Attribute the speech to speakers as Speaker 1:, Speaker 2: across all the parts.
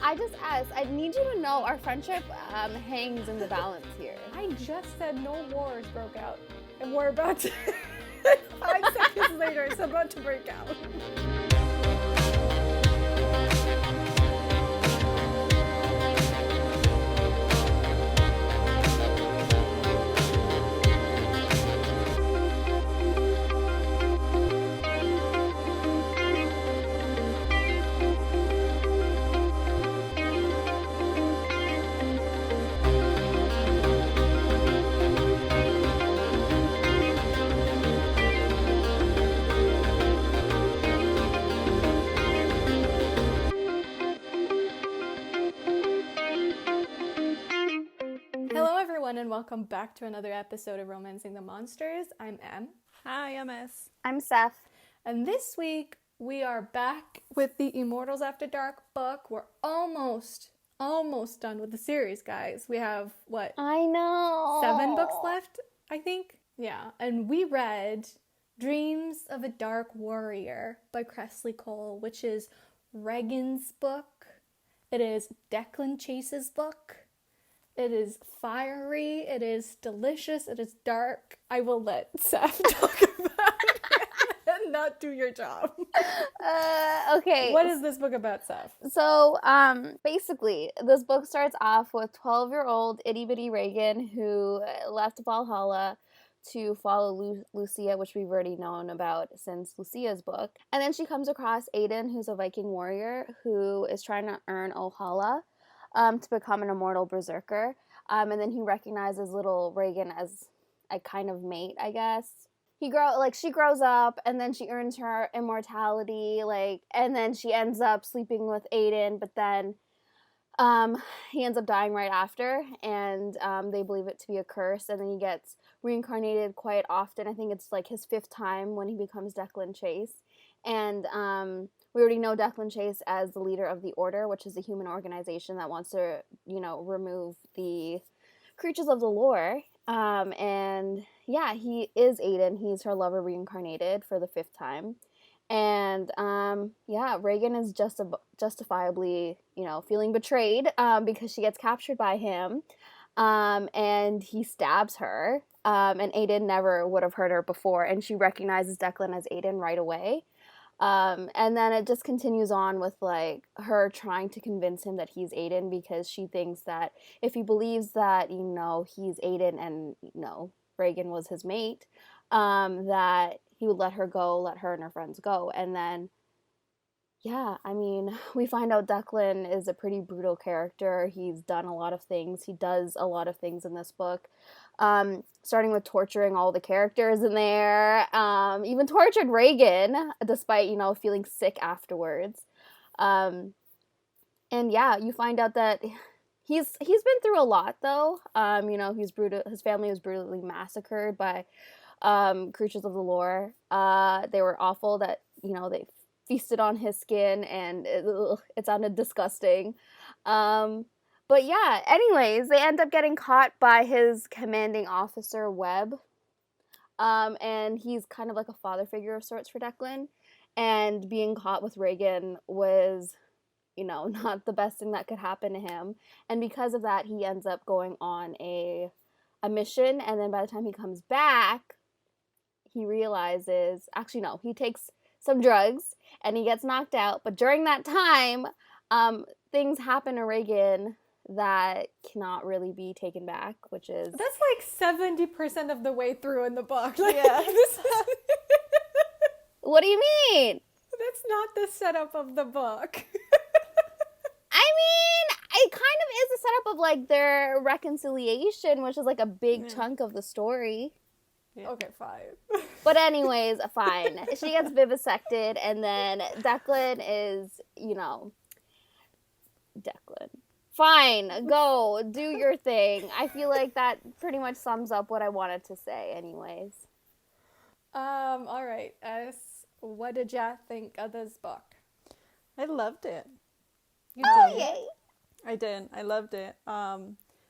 Speaker 1: I just asked, I need you to know our friendship hangs in the balance here.
Speaker 2: I just said no wars broke out. And we're about to... 5 seconds later, it's about to break out. And welcome back to another episode of Romancing the Monsters. I'm Em.
Speaker 3: Hi, I'm S.
Speaker 1: I'm Seth.
Speaker 2: And this week we are back with the Immortals After Dark book. We're almost done with the series, guys. We have, what?
Speaker 1: I know.
Speaker 2: 7 books left, I think? Yeah. And we read Dreams of a Dark Warrior by Kresley Cole, which is Regin's book. It is Declan Chase's book. It is fiery, it is delicious, it is dark. I will let Seth talk about it and not do your job.
Speaker 1: Okay.
Speaker 2: What is this book about, Seth?
Speaker 1: So, basically, this book starts off with 12-year-old itty-bitty Regin who left Valhalla to follow Lucia, which we've already known about since Lucia's book. And then she comes across Aidan, who's a Viking warrior who is trying to earn Valhalla. To become an immortal berserker. And then he recognizes little Regin as a kind of mate, I guess. She grows up, and then she earns her immortality, and then she ends up sleeping with Aidan, but then he ends up dying right after, and they believe it to be a curse, and then he gets reincarnated quite often. I think it's his 5th time when he becomes Declan Chase. And we already know Declan Chase as the leader of the Order, which is a human organization that wants to, remove the creatures of the lore. And yeah, he is Aidan. He's her lover reincarnated for the 5th time. And yeah, Regin is justifiably, feeling betrayed because she gets captured by him. And he stabs her. And Aidan never would have heard her before. And she recognizes Declan as Aidan right away. And then it just continues on with, her trying to convince him that he's Aidan because she thinks that if he believes that, he's Aidan and, Regin was his mate, that he would let her and her friends go. And then, yeah, we find out Declan is a pretty brutal character. He's done a lot of things. He does a lot of things in this book. Starting with torturing all the characters in there, even tortured Regin, despite, feeling sick afterwards. And yeah, you find out that he's been through a lot, though. His family was brutally massacred by creatures of the lore. They were awful that, they feasted on his skin, and it sounded disgusting. But yeah, anyways, they end up getting caught by his commanding officer, Webb. And he's kind of like a father figure of sorts for Declan. And being caught with Regin was, not the best thing that could happen to him. And because of that, he ends up going on a mission. And then by the time he comes back, he realizes, he takes some drugs and he gets knocked out. But during that time, things happen to Regin that cannot really be taken back, which is...
Speaker 2: That's 70% of the way through in the book.
Speaker 1: Yeah. What do you mean?
Speaker 2: That's not the setup of the book.
Speaker 1: It kind of is a setup of, their reconciliation, which is, a big chunk of the story.
Speaker 2: Yeah. Okay, fine.
Speaker 1: But anyways, fine. She gets vivisected, and then Declan is, Declan. Fine, go, do your thing. I feel like that pretty much sums up what I wanted to say anyways.
Speaker 2: All right. What did ya think of this book?
Speaker 3: I loved it.
Speaker 2: You
Speaker 1: did?
Speaker 2: Yay.
Speaker 3: I did. I loved it.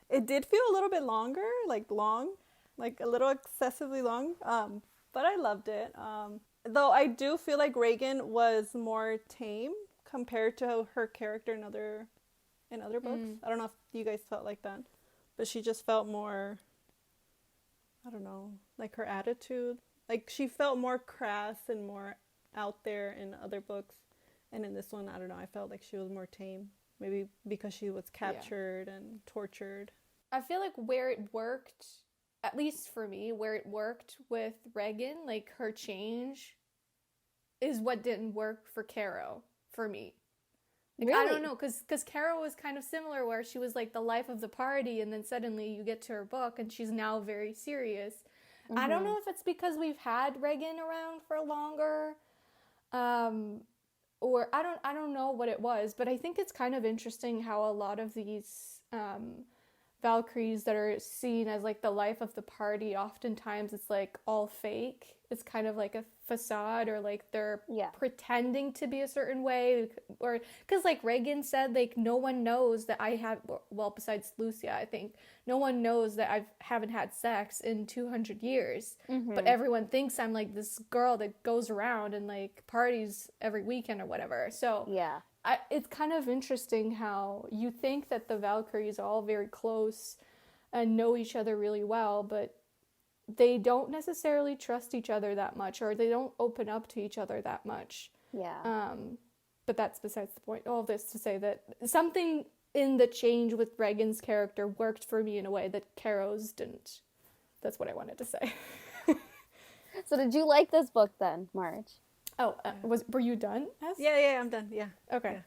Speaker 3: It did feel a little bit longer, long, a little excessively long, but I loved it. Though I do feel like Regin was more tame compared to her character in other in other books. I don't know if you guys felt like that, but she just felt more, I don't know, like her attitude. Like she felt more crass and more out there in other books. And in this one, I don't know, I felt like she was more tame. Maybe because she was captured and tortured.
Speaker 2: I feel like where it worked, at least for me, where it worked with Regin, like her change is what didn't work for Caro, for me. Like,
Speaker 1: Really?
Speaker 2: I don't know, because Caro was kind of similar, where she was like the life of the party, and then suddenly you get to her book and she's now very serious. I don't know if it's because we've had Regin around for longer, or I don't know what it was, but I think it's kind of interesting how a lot of these Valkyries that are seen as like the life of the party, oftentimes it's like all fake. It's kind of like a facade, or like they're pretending to be a certain way, or because like Regin said, like no one knows that I have, well, besides Lucia, I think no one knows that I haven't had sex in 200 years, but everyone thinks I'm like this girl that goes around and like parties every weekend or whatever. So it's kind of interesting how you think that the Valkyries are all very close and know each other really well, but they don't necessarily trust each other that much, or they don't open up to each other that much. But that's besides the point. All of this to say that something in the change with Regin's character worked for me in a way that Caro's didn't. That's what I wanted to say.
Speaker 1: So did you like this book then, Marge?
Speaker 2: Oh, were you done?
Speaker 3: Yeah, I'm done. Yeah.
Speaker 2: Okay.
Speaker 3: Yeah.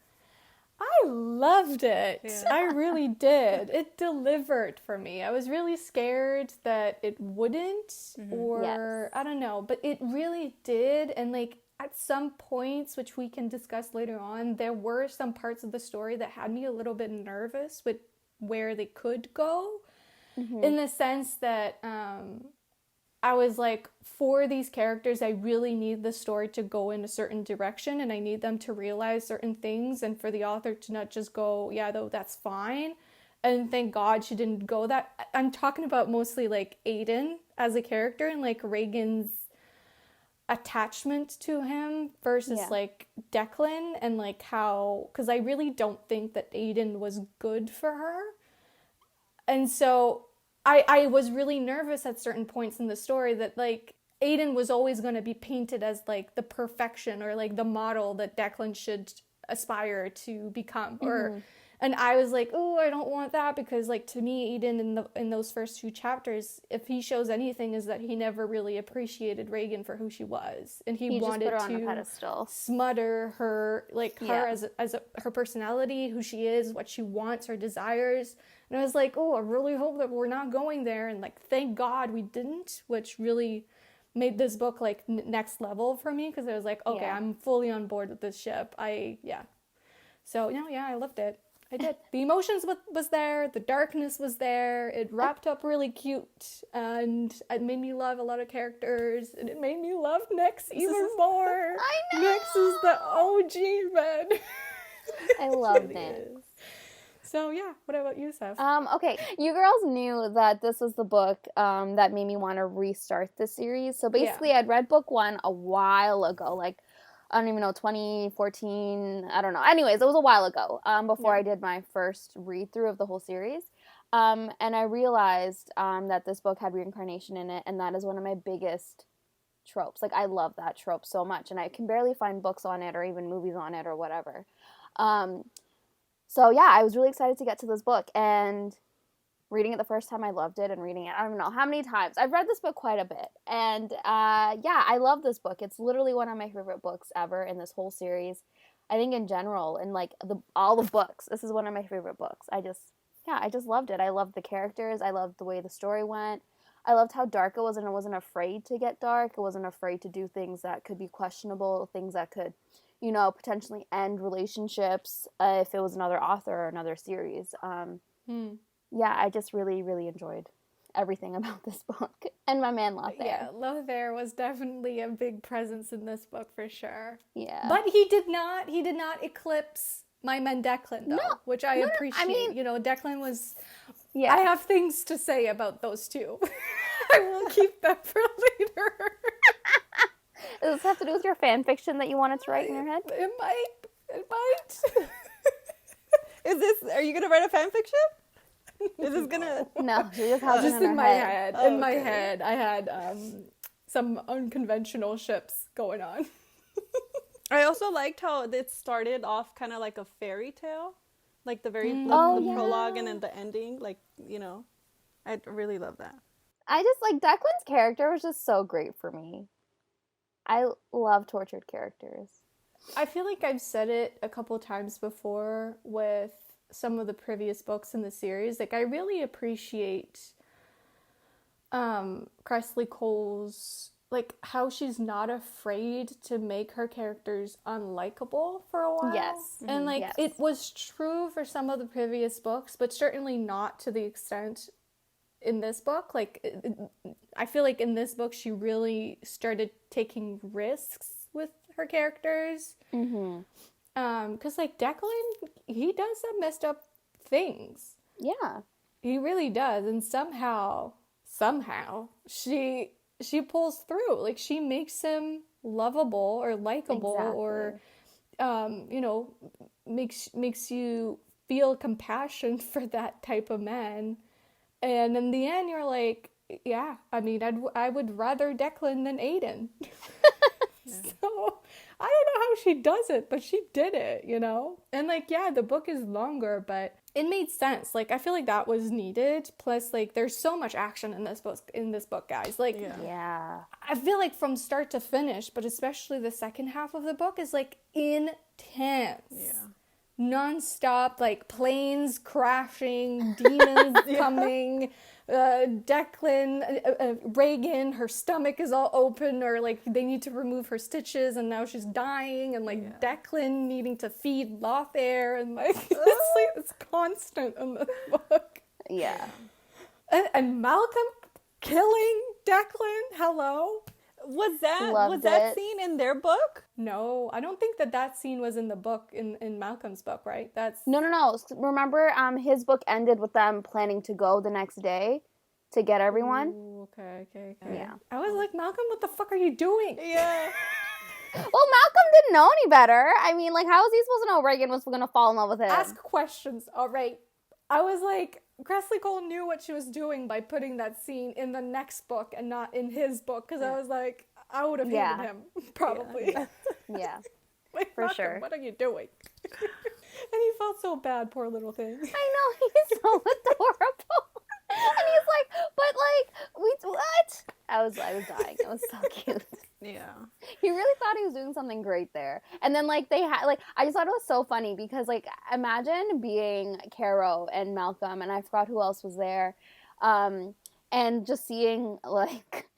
Speaker 2: I loved it.
Speaker 3: Yeah.
Speaker 2: I really did. It delivered for me. I was really scared that it wouldn't, or I don't know, but it really did. And like at some points, which we can discuss later on, there were some parts of the story that had me a little bit nervous with where they could go, in the sense that I was like, for these characters, I really need the story to go in a certain direction, and I need them to realize certain things, and for the author to not just go, yeah, though, that's fine. And thank God she didn't go that. I'm talking about mostly like Aidan as a character, and like Regin's attachment to him versus like Declan, and like how, because I really don't think that Aidan was good for her. And so I was really nervous at certain points in the story that like Aidan was always going to be painted as like the perfection, or like the model that Declan should aspire to become, or and I was like, oh, I don't want that, because like to me, Aidan in those first 2 chapters, if he shows anything, is that he never really appreciated Regin for who she was, and he wanted
Speaker 1: just put her on
Speaker 2: to
Speaker 1: a pedestal,
Speaker 2: smother her, like her as her personality, who she is, what she wants, her desires. And I was like, oh, I really hope that we're not going there. And like, thank God we didn't, which really made this book like next level for me, because I was like, okay, I'm fully on board with this ship. So I loved it. I did. The emotions was there, the darkness was there, it wrapped up really cute, and it made me love a lot of characters, and it made me love Nyx even more.
Speaker 1: I know!
Speaker 2: Nyx is the OG, man.
Speaker 1: I love
Speaker 2: really
Speaker 1: it.
Speaker 2: So yeah, what about you, Seth?
Speaker 1: Okay, you girls knew that this was the book that made me want to restart the series. So basically, I'd read book 1 a while ago, like, I don't even know, 2014, I don't know. Anyways, it was a while ago, before I did my first read-through of the whole series. And I realized that this book had reincarnation in it, and that is one of my biggest tropes. Like, I love that trope so much, and I can barely find books on it or even movies on it or whatever. So yeah, I was really excited to get to this book, and reading it the first time, I loved it, and reading it, I don't know how many times. I've read this book quite a bit, and I love this book. It's literally one of my favorite books ever in this whole series. I think in general, and like all the books, this is one of my favorite books. I just loved it. I loved the characters. I loved the way the story went. I loved how dark it was, and it wasn't afraid to get dark. It wasn't afraid to do things that could be questionable, things that could, potentially end relationships if it was another author or another series. I just really, really enjoyed everything about this book. And my man Lothair.
Speaker 2: Yeah, Lothair was definitely a big presence in this book for sure.
Speaker 1: Yeah.
Speaker 2: But he did not eclipse my man Declan, though, which I appreciate.
Speaker 1: I mean,
Speaker 2: Declan was... Yeah. I have things to say about those two. I will keep them for later.
Speaker 1: Does this have to do with your fan fiction that you wanted to write in your head?
Speaker 2: It might.
Speaker 3: Are you gonna write a fan fiction? Is this gonna?
Speaker 1: No, she just has it
Speaker 2: Just
Speaker 1: in
Speaker 2: in
Speaker 1: her
Speaker 2: my
Speaker 1: head.
Speaker 2: head.
Speaker 3: Oh,
Speaker 2: In my
Speaker 3: okay.
Speaker 2: head, I had some unconventional ships going on.
Speaker 3: I also liked how it started off kind of like a fairy tale, like the
Speaker 1: Oh,
Speaker 3: the
Speaker 1: yeah.
Speaker 3: prologue and then the ending. Like, you know, I really love that.
Speaker 1: I just like Declan's character was just so great for me. I love tortured characters.
Speaker 2: I feel like I've said it a couple times before with some of the previous books in the series. Like, I really appreciate Kresley Cole's, like, how she's not afraid to make her characters unlikable for a while.
Speaker 1: Yes.
Speaker 2: And, like,
Speaker 1: Yes.
Speaker 2: it was true for some of the previous books, but certainly not to the extent in this book. Like, I feel like in this book, she really started taking risks with her characters.
Speaker 1: Mm-hmm.
Speaker 2: Because, like, Declan, he does some messed up things.
Speaker 1: Yeah.
Speaker 2: He really does. And somehow, she pulls through. Like, she makes him lovable or likable or, you know, makes you feel compassion for that type of man. And in the end, you're like, yeah, I mean, I would rather Declan than Aidan. So, I don't know how she does it, but she did it, you know? And, like, yeah, the book is longer, but it made sense. Like, I feel like that was needed. Plus, like, there's so much action in this book, guys. Like,
Speaker 1: Yeah.
Speaker 2: I feel like from start to finish, but especially the second half of the book is, like, intense.
Speaker 3: Yeah.
Speaker 2: Non-stop, like, planes crashing, demons coming, Declan, Regin, her stomach is all open, or, like, they need to remove her stitches, and now she's dying, and, like, Declan needing to feed Lothair, and, like, it's constant in this book.
Speaker 1: Yeah.
Speaker 2: And Malcolm killing Declan, hello?
Speaker 3: Was that
Speaker 1: Loved
Speaker 3: that
Speaker 1: it.
Speaker 3: scene in their book?
Speaker 2: No, I don't think that scene was in the book, in Malcolm's book, right? That's...
Speaker 1: No. Remember, his book ended with them planning to go the next day to get everyone.
Speaker 2: Ooh, okay.
Speaker 1: Yeah.
Speaker 2: I was like, Malcolm, what the fuck are you doing?
Speaker 3: Yeah.
Speaker 1: Well, Malcolm didn't know any better. I mean, like, how was he supposed to know Reagan was gonna fall in love with him?
Speaker 2: Ask questions, all right. I was like, Kresley Cole knew what she was doing by putting that scene in the next book and not in his book, because I was like, I would have hated him, probably.
Speaker 1: Yeah,
Speaker 2: Like,
Speaker 1: for
Speaker 2: Malcolm,
Speaker 1: sure.
Speaker 2: what are you doing? And he felt so bad, poor little thing.
Speaker 1: I know, he's so adorable. And he's like, but like, what? I was dying. It was so cute.
Speaker 3: Yeah.
Speaker 1: He really thought he was doing something great there. And then, like, they had, like, I just thought it was so funny because, like, imagine being Caro and Malcolm, and I forgot who else was there, and just seeing, like,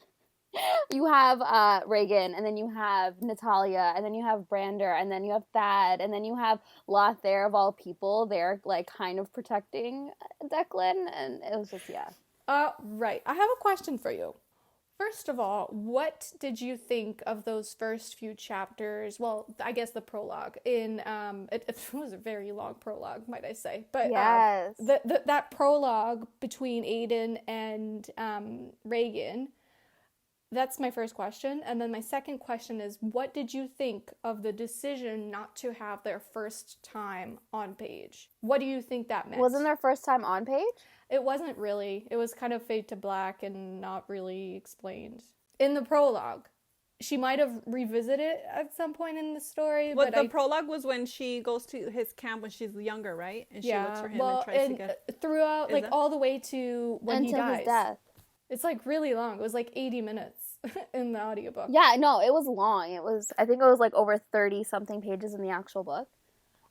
Speaker 1: you have Regin, and then you have Natalia, and then you have Brander, and then you have Thad, and then you have Lothair, of all people. They're, like, kind of protecting Declan, and it was just, yeah.
Speaker 2: Right. I have a question for you. First of all, what did you think of those first few chapters? Well, I guess the prologue in it was a very long prologue, might I say. But
Speaker 1: Yes.
Speaker 2: that prologue between Aidan and Regin. That's my first question. And then my second question is, what did you think of the decision not to have their first time on page? What do you think that meant?
Speaker 1: Wasn't their first time on page?
Speaker 2: It wasn't really. It was kind of fade to black and not really explained. In the prologue, she might have revisited it at some point in the story.
Speaker 3: What
Speaker 2: but
Speaker 3: the prologue was when she goes to his camp when she's younger, right? And she looks for him and tries to get...
Speaker 2: throughout,
Speaker 3: Is
Speaker 2: like,
Speaker 3: that-
Speaker 2: all the way to when he
Speaker 1: Until
Speaker 2: dies.
Speaker 1: his death.
Speaker 2: It's, like, really long. It was, like, 80 minutes in the audiobook.
Speaker 1: Yeah, no, it was long. I think it was like over 30-something pages in the actual book.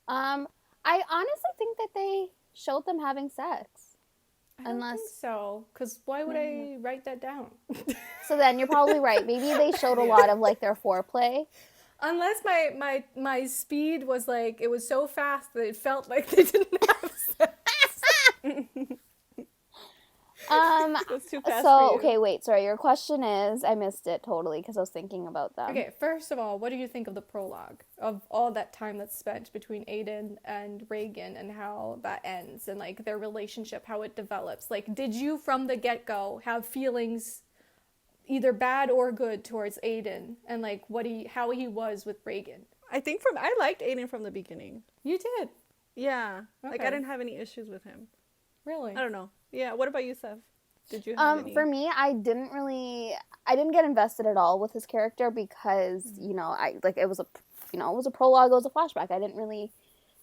Speaker 1: I honestly think that they showed them having sex.
Speaker 2: I don't think so, because why would I write that down?
Speaker 1: So then you're probably right. Maybe they showed a lot of, like, their foreplay.
Speaker 2: Unless my speed was, like, it was so fast that it felt like they didn't have sex.
Speaker 3: That's too fast
Speaker 1: So,
Speaker 3: for you.
Speaker 1: okay, wait, sorry. Your question is, I missed it totally because I was thinking about them.
Speaker 2: Okay, first of all, what do you think of the prologue? Of all that time that's spent between Aidan and Regin and how that ends and, like, their relationship, how it develops? Like, did you from the get-go have feelings either bad or good towards Aidan and, like, how he was with Regin?
Speaker 3: I think I liked Aidan from the beginning.
Speaker 2: You did.
Speaker 3: Yeah. Like, I
Speaker 2: Okay.
Speaker 3: didn't have any issues with him.
Speaker 2: Really?
Speaker 3: I don't know. Yeah, what about you, Seth? Did you have
Speaker 1: For
Speaker 3: any?
Speaker 1: me, I didn't get invested at all with his character because,
Speaker 3: Mhm.
Speaker 1: I like it was it was a prologue, it was a flashback. I didn't really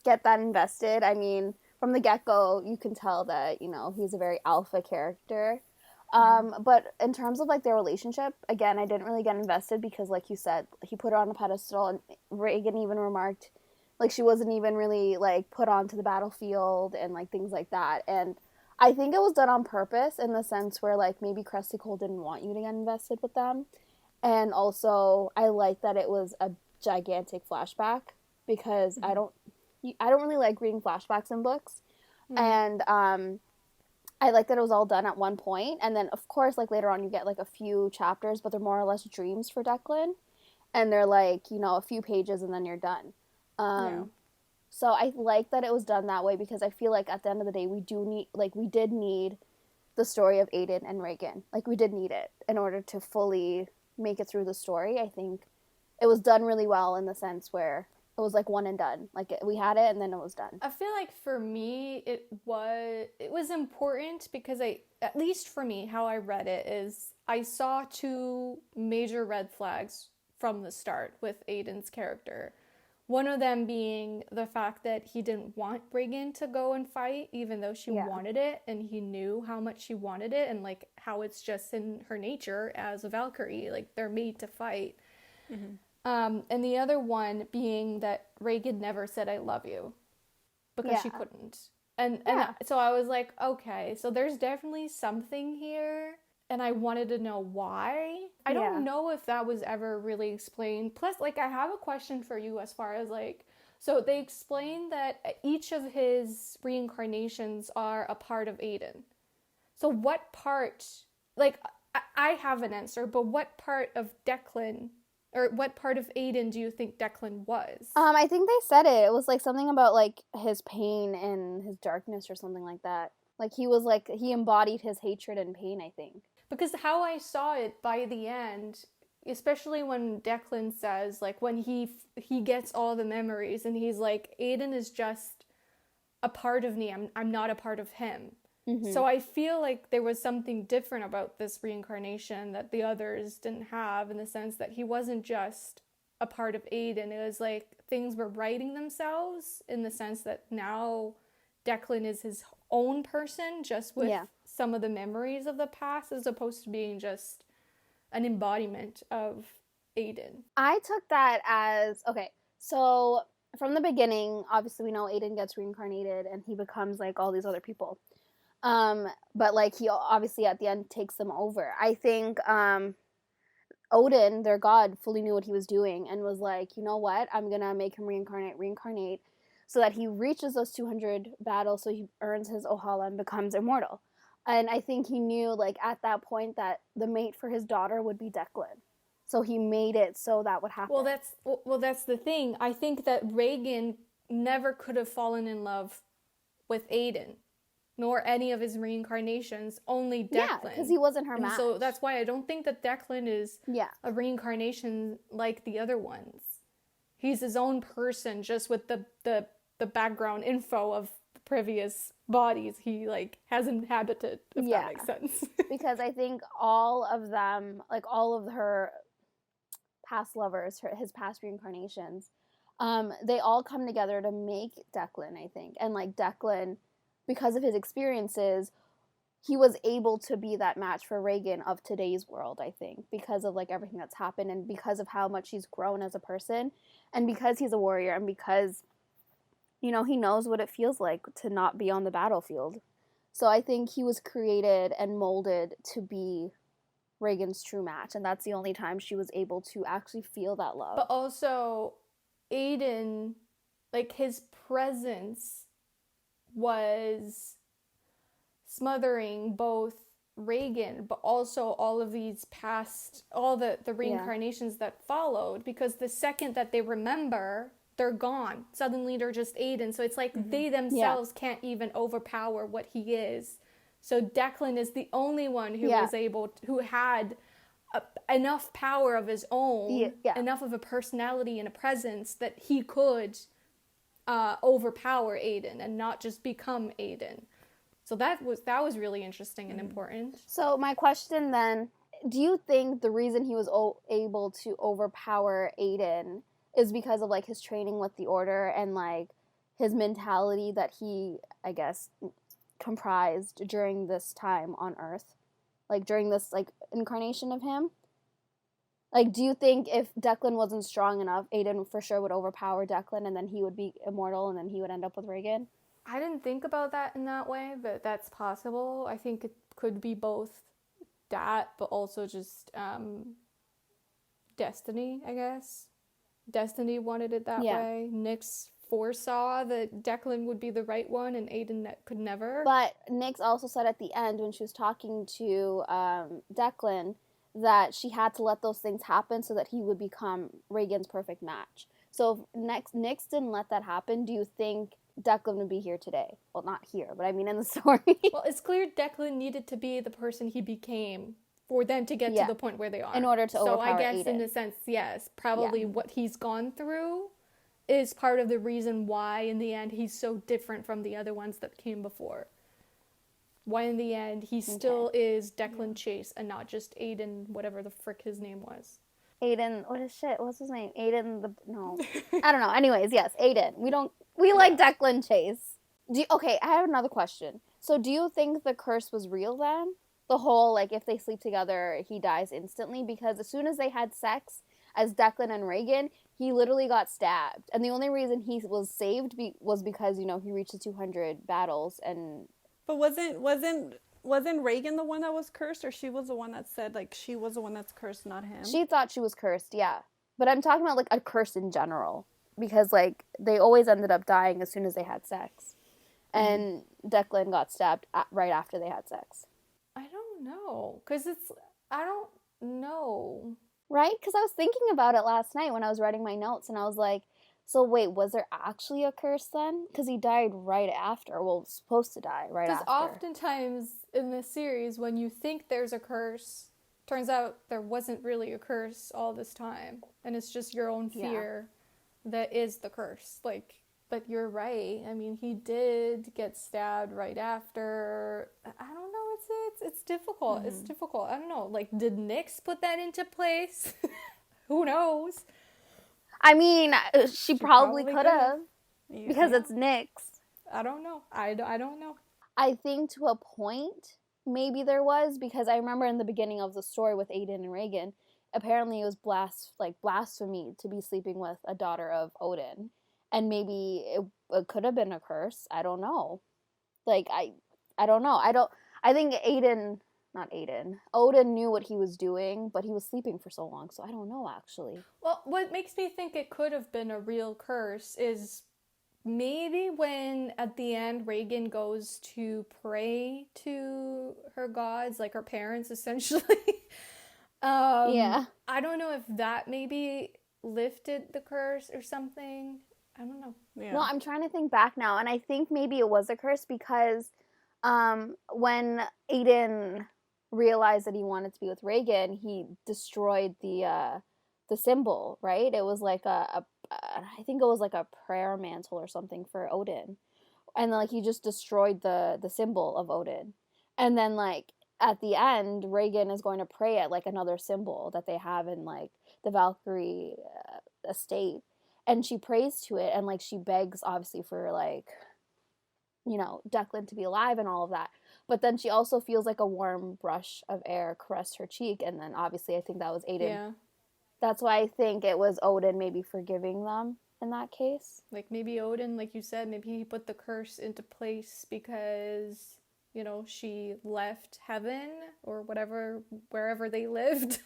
Speaker 1: get that invested. I mean, from the get-go, you can tell that, he's a very alpha character.
Speaker 3: Mhm.
Speaker 1: But in terms of like their relationship, again, I didn't really get invested because, like you said, he put her on a pedestal, and Reagan even remarked like she wasn't even really like put onto the battlefield and like things like that. And I think it was done on purpose in the sense where like maybe Kresley Cole didn't want you to get invested with them, and also I like that it was a gigantic flashback because
Speaker 3: Mhm.
Speaker 1: I don't really like reading flashbacks in books,
Speaker 3: Mhm.
Speaker 1: and I like that it was all done at one point, and then of course like later on you get like a few chapters, but they're more or less dreams for Declan, and they're like a few pages and then you're done.
Speaker 3: Yeah.
Speaker 1: Um, so I like that it was done that way because I feel like at the end of the day we did need the story of Aidan and Regin. Like we did need it in order to fully make it through the story. I think it was done really well in the sense where it was like one and done. Like we had it and then it was done.
Speaker 2: I feel like for me it was important because I, at least for me, how I read it is I saw two major red flags from the start with Aiden's character. One of them being the fact that he didn't want Regan to go and fight, even though she
Speaker 1: Yeah.
Speaker 2: wanted it, and he knew how much she wanted it, and like how it's just in her nature as a Valkyrie, like they're made to fight.
Speaker 3: Mhm.
Speaker 2: And the other one being that Regan never said "I love you" because she
Speaker 1: Yeah.
Speaker 2: couldn't. And
Speaker 1: Yeah.
Speaker 2: so I was like, okay, so there's definitely something here, and I wanted to know why. I
Speaker 1: Yeah.
Speaker 2: don't know if that was ever really explained. Plus, like, I have a question for you as far as like, so they explain that each of his reincarnations are a part of Aiden. So what part, like, I have an answer, but what part of Declan or what part of Aiden do you think Declan was?
Speaker 1: I think they said it. It was like something about like his pain and his darkness or something like that. Like he was like he embodied his hatred and pain, I think.
Speaker 2: Because how I saw it by the end, especially when Declan says like when he gets all the memories and he's like Aiden is just a part of me. I'm not a part of him.
Speaker 1: Mhm.
Speaker 2: So I feel like there was something different about this reincarnation that the others didn't have, in the sense that he wasn't just a part of Aiden. It was like things were writing themselves, in the sense that now Declan is his own person, just with
Speaker 1: Yeah.
Speaker 2: some of the memories of the past, as opposed to being just an embodiment of Aiden.
Speaker 1: I took that as okay. So from the beginning, obviously we know Aiden gets reincarnated and he becomes like all these other people. But like he obviously at the end takes them over. I think Odin, their god, fully knew what he was doing and was like, you know what? I'm gonna make him reincarnate, so that he reaches those 200 battles, so he earns his Ohala and becomes immortal. And I think he knew, like at that point, that the mate for his daughter would be Declan. So he made it so that would happen.
Speaker 2: That's the thing. I think that Reagan never could have fallen in love with Aiden, nor any of his reincarnations, only
Speaker 1: Yeah, because
Speaker 2: Declan.
Speaker 1: he wasn't her
Speaker 2: And
Speaker 1: match.
Speaker 2: so that's why I don't think that Declan is
Speaker 1: Yeah,
Speaker 2: a reincarnation like the other ones. He's his own person, just with the background info of the previous bodies he like has inhabited, if that
Speaker 1: yeah.
Speaker 2: makes sense.
Speaker 1: Because I think all of them, like all of her past lovers, his past reincarnations, they all come together to make Declan, I think. And like Declan, because of his experiences, he was able to be that match for Reagan of today's world, I think, because of like everything that's happened and because of how much he's grown as a person and because he's a warrior and because he knows what it feels like to not be on the battlefield. So I think he was created and molded to be Reagan's true match, and that's the only time she was able to actually feel that love.
Speaker 2: But also, Aiden, like his presence was smothering both Reagan, but also all of these past, all the
Speaker 1: Yeah.
Speaker 2: reincarnations that followed, because the second that they remember, they're gone. Suddenly they're just Aiden. So it's like they
Speaker 1: Yeah.
Speaker 2: themselves can't even overpower what he is. So Declan is the only one who
Speaker 1: Yeah.
Speaker 2: was able, who had enough power of his own,
Speaker 1: Yeah.
Speaker 2: enough of a personality and a presence that he could overpower Aidan and not just become Aidan. So that was really interesting and important.
Speaker 1: So my question then, do you think the reason he was able to overpower Aidan is because of like his training with the Order and like his mentality that he, I guess, comprised during this time on Earth, like during this like incarnation of him? Like, do you think if Declan wasn't strong enough, Aidan for sure would overpower Declan and then he would be immortal and then he would end up with Regin?
Speaker 2: I didn't think about that in that way, but that's possible. I think it could be both that, but also just destiny, I guess. Destiny wanted it that way. Nyx foresaw that Declan would be the right one and Aidan could never.
Speaker 1: But Nyx also said at the end when she was talking to Declan that she had to let those things happen so that he would become Regin's perfect match. So if Nyx didn't let that happen, do you think Declan would be here today? Well, not here, but I mean in the story.
Speaker 2: Well, it's clear Declan needed to be the person he became for them to get to the point where they are.
Speaker 1: In order to overpower
Speaker 2: So I guess
Speaker 1: Aidan.
Speaker 2: in a sense, yes, probably what he's gone through is part of the reason why in the end he's so different from the other ones that came before. Why in the end he still is Declan Chase and not just Aidan, whatever the frick his name was.
Speaker 1: Aidan, what's his name? Aidan I don't know. Anyways, yes, Aidan. We like Declan Chase. Okay, I have another question. So do you think the curse was real then? The whole, like, if they sleep together, he dies instantly? Because as soon as they had sex, as Declan and Regin, he literally got stabbed. And the only reason he was saved was because, you know, he reached the 200 battles and...
Speaker 3: But wasn't Regin the one that was cursed, or she was the one that said, like, she was the one that's cursed, not him?
Speaker 1: She thought she was cursed, yeah. But I'm talking about, like, a curse in general. Because, like, they always ended up dying as soon as they had sex. And Declan got stabbed right after they had sex.
Speaker 2: I don't know. I don't know.
Speaker 1: Right? Because I was thinking about it last night when I was writing my notes, and I was like, so wait, was there actually a curse then? Because he died right after. Well, was supposed to die right after.
Speaker 2: Because oftentimes in this series, when you think there's a curse, turns out there wasn't really a curse all this time. And it's just your own fear that is the curse. Like, but you're right. I mean, he did get stabbed right after. I don't know. It's difficult. It's difficult. I don't know. Like, did Nyx put that into place? Who knows?
Speaker 1: I mean, she probably could have. Because it's Nyx.
Speaker 2: I don't know. I don't know.
Speaker 1: I think to a point, maybe there was, because I remember in the beginning of the story with Aidan and Regin, apparently it was blasphemy to be sleeping with a daughter of Odin. And maybe it could have been a curse. I don't know. Like, I don't know. I think Odin knew what he was doing, but he was sleeping for so long, so I don't know, actually.
Speaker 2: Well, what makes me think it could have been a real curse is maybe when, at the end, Regin goes to pray to her gods, like her parents, essentially. I don't know if that maybe lifted the curse or something. I don't know.
Speaker 1: Yeah. No, I'm trying to think back now, and I think maybe it was a curse because when Aidan realized that he wanted to be with Regin, he destroyed the symbol, right? It was like I think it was like a prayer mantle or something for Odin. And like he just destroyed the symbol of Odin. And then like at the end, Regin is going to pray at like another symbol that they have in like the Valkyrie estate. And she prays to it and like she begs obviously for like, you know, Declan to be alive and all of that. But then she also feels like a warm brush of air caress her cheek. And then obviously I think that was Aidan.
Speaker 2: Yeah.
Speaker 1: That's why I think it was Odin maybe forgiving them in that case.
Speaker 2: Like maybe Odin, like you said, maybe he put the curse into place because, you know, she left heaven or whatever, wherever they lived.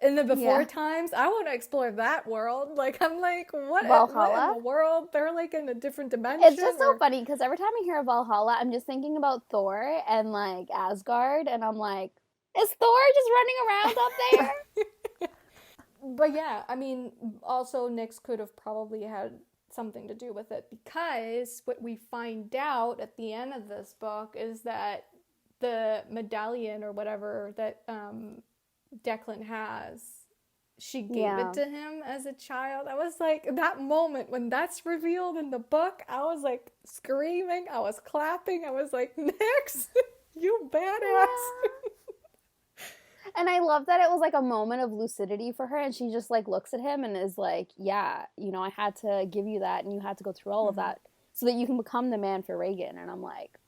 Speaker 2: In the before times, I want to explore that world. Like, I'm like, what in the world? They're like in a different dimension.
Speaker 1: It's just so funny because every time I hear of Valhalla, I'm just thinking about Thor and like Asgard, and I'm like, is Thor just running around up there?
Speaker 2: But yeah, I mean, also Nyx could have probably had something to do with it because what we find out at the end of this book is that the medallion or whatever that Declan has she gave
Speaker 1: Yeah.
Speaker 2: it to him as a child. I was like, that moment when that's revealed in the book, I was like screaming, I was clapping, I was like, Nix, you badass.
Speaker 1: And I love that it was like a moment of lucidity for her, and she just like looks at him and is like, yeah, you know, I had to give you that and you had to go through all of that so that you can become the man for Regin. And I'm like,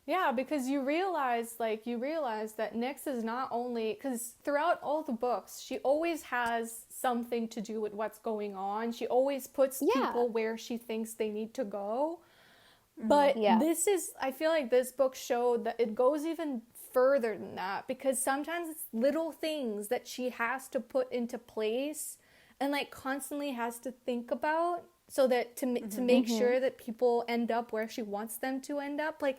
Speaker 2: Yeah, because you realize that Nyx is not only, because throughout all the books, she always has something to do with what's going on. She always puts
Speaker 1: yeah,
Speaker 2: people where she thinks they need to go. But
Speaker 1: yeah,
Speaker 2: I feel like this book showed that it goes even further than that, because sometimes it's little things that she has to put into place and like constantly has to think about so that to make sure that people end up where she wants them to end up. Like,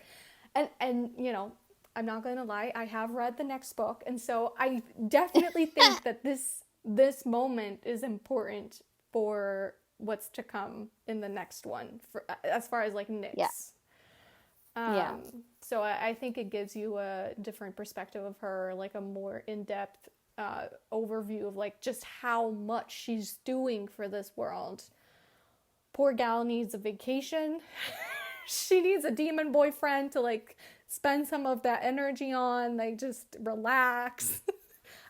Speaker 2: and you know, I'm not gonna lie, I have read the next book, and so I definitely think that this moment is important for what's to come in the next one, for as far as like Nyx.
Speaker 1: yeah, yeah.
Speaker 2: So I think it gives you a different perspective of her, like a more in-depth overview of like just how much she's doing for this world. Poor gal needs a vacation. She needs a demon boyfriend to like spend some of that energy on, like just relax.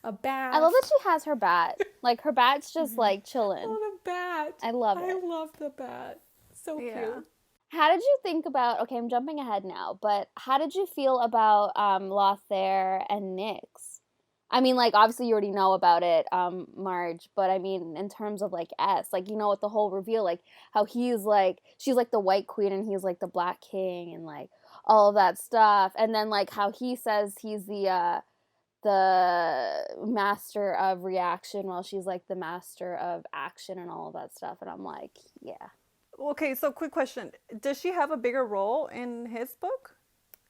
Speaker 2: A bat.
Speaker 1: I love that she has her bat. Like her bat's just like chilling.
Speaker 2: Oh, the bat.
Speaker 1: I love it.
Speaker 2: I love the bat. So cute.
Speaker 1: How did you think about, okay, I'm jumping ahead now, but how did you feel about Lothair and Nyx? I mean, like, obviously you already know about it, Marge, but I mean, in terms of, like, like, you know, with the whole reveal, like, how he's, like, she's, like, the White Queen and he's, like, the Black King and, like, all of that stuff. And then, like, how he says he's the master of reaction while she's, like, the master of action and all of that stuff. And I'm like, yeah.
Speaker 3: Okay, so quick question. Does she have a bigger role in his book?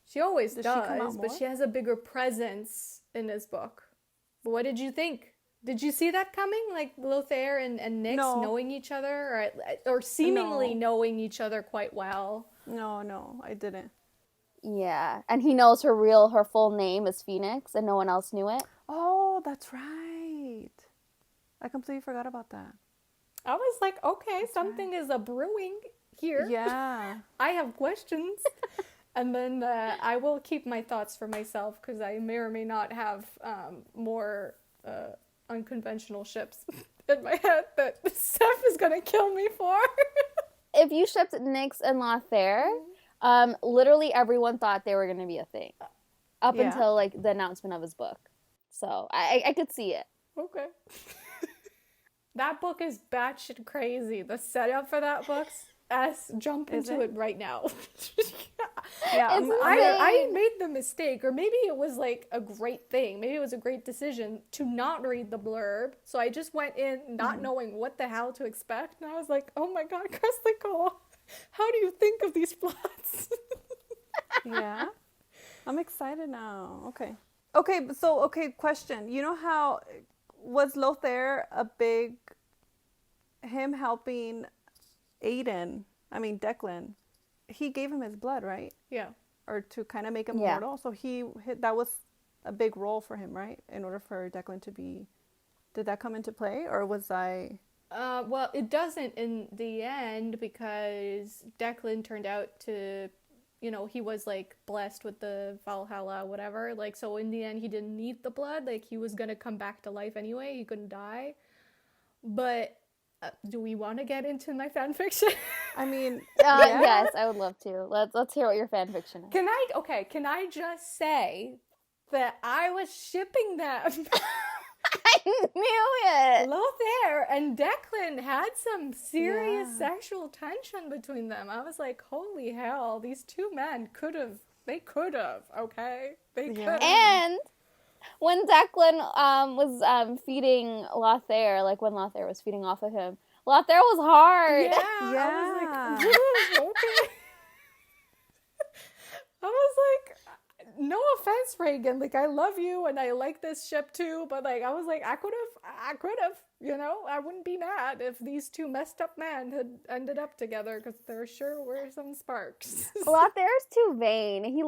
Speaker 2: She always
Speaker 3: Does she come
Speaker 2: does,
Speaker 3: out
Speaker 2: but
Speaker 3: more?
Speaker 2: she has a bigger presence in this book. But what did you think? Did you see that coming? Like Lothair and Nyx
Speaker 3: No.
Speaker 2: knowing each other, or seemingly knowing each other quite well?
Speaker 3: No, I didn't.
Speaker 1: Yeah, and he knows her full name is Phoenix, and no one else knew it.
Speaker 3: Oh, that's right. I completely forgot about that.
Speaker 2: I was like, okay, something is a brewing here.
Speaker 3: Yeah.
Speaker 2: I have questions. And then I will keep my thoughts for myself, because I may or may not have more unconventional ships in my head that Steph is going to kill me for.
Speaker 1: If you shipped Nyx and Lothair, literally everyone thought they were going to be a thing. Up until, like, the announcement of his book. So, I could see it.
Speaker 2: Okay. That book is batshit crazy. The setup for that book's jump into it right now.
Speaker 3: Yeah,
Speaker 2: I made the mistake, or maybe it was like a great thing. Maybe it was a great decision to not read the blurb. So I just went in not knowing what the hell to expect. And I was like, oh my God, Kresley Cole, how do you think of these plots?
Speaker 3: yeah. I'm excited now. Okay, question. You know how was Lothair him helping Declan? He gave him his blood, right?
Speaker 2: Yeah.
Speaker 3: Or to kind of make him mortal. So that was a big role for him, right? In order for Declan to be, did that come into play, or was I?
Speaker 2: Well, it doesn't in the end, because Declan turned out to, you know, he was like blessed with the Valhalla, whatever. Like, so in the end, he didn't need the blood. Like, he was gonna come back to life anyway. He couldn't die. But do we want to get into my fan fiction?
Speaker 3: I mean,
Speaker 1: yes, I would love to. Let's hear what your fan fiction is.
Speaker 2: Can I just say that I was shipping them?
Speaker 1: I knew it.
Speaker 2: Lothair and Declan had some serious sexual tension between them. I was like, holy hell, these two men could have, okay? They could have.
Speaker 1: And when Declan was feeding Lothair, like when Lothair was feeding off of him, Lothair was hard.
Speaker 2: Yeah. I was like, okay. I was like, no offense, Regin. Like, I love you and I like this ship too, but like, I was like, I could have. you know, I wouldn't be mad if these two messed up men had ended up together, because there sure were some sparks.
Speaker 1: Lothaire's too vain. He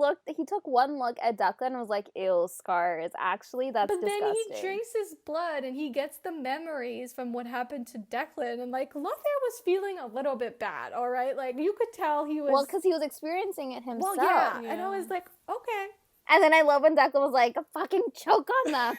Speaker 1: took one look at Declan and was like, ew, scars. Actually, that's
Speaker 2: But then
Speaker 1: disgusting.
Speaker 2: he drinks his blood and he gets the memories from what happened to Declan, and like Lothair was feeling a little bit bad, all right? Like you could tell he was.
Speaker 1: Well, because he was experiencing it himself.
Speaker 2: Well, yeah. And I was like, okay.
Speaker 1: And then I love when Declan was like, fucking choke on them.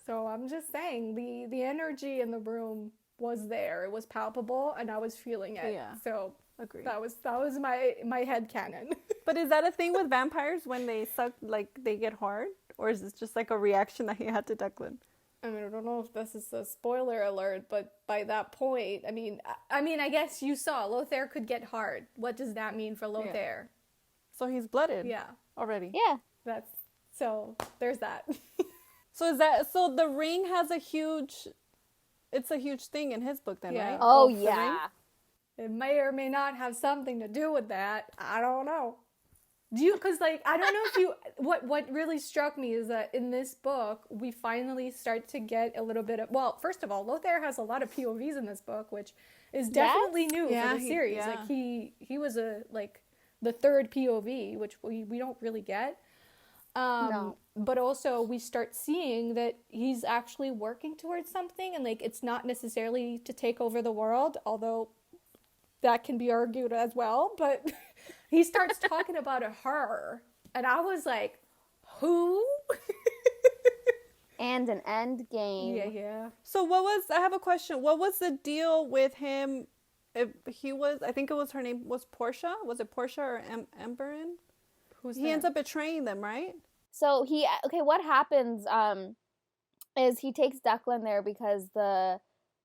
Speaker 2: So I'm just saying, the energy in the room was there. It was palpable, and I was feeling it.
Speaker 3: Yeah.
Speaker 2: So
Speaker 3: Agreed.
Speaker 2: that was my headcanon.
Speaker 3: But is that a thing with vampires when they suck, like they get hard? Or is this just like a reaction that he had to Declan?
Speaker 2: I mean, I don't know if this is a spoiler alert, but by that point, I mean, I guess you saw Lothair could get hard. What does that mean for Lothair?
Speaker 3: So he's blooded.
Speaker 2: Yeah.
Speaker 3: Already.
Speaker 1: Yeah.
Speaker 2: So there's that.
Speaker 3: So the ring has it's a huge thing in his book then,
Speaker 2: Yeah.
Speaker 3: right?
Speaker 1: Oh,
Speaker 3: the ring?
Speaker 1: yeah.
Speaker 2: It may or may not have something to do with that. I don't know. Because like, I don't know if you, what really struck me is that in this book, we finally start to get a little bit of, well, first of all, Lothair has a lot of POVs in this book, which is definitely new for the series. Like he was the third POV, which we don't really get.
Speaker 1: No.
Speaker 2: But also we start seeing that he's actually working towards something, and like it's not necessarily to take over the world, although that can be argued as well, but he starts talking about her, and I was like, who?
Speaker 1: And an end game.
Speaker 2: Yeah.
Speaker 3: So I have a question. What was the deal with him? If he was, I think it was her name was Portia. Was it Portia or Emberin? He ends up betraying them, right?
Speaker 1: So what happens is he takes Declan there because the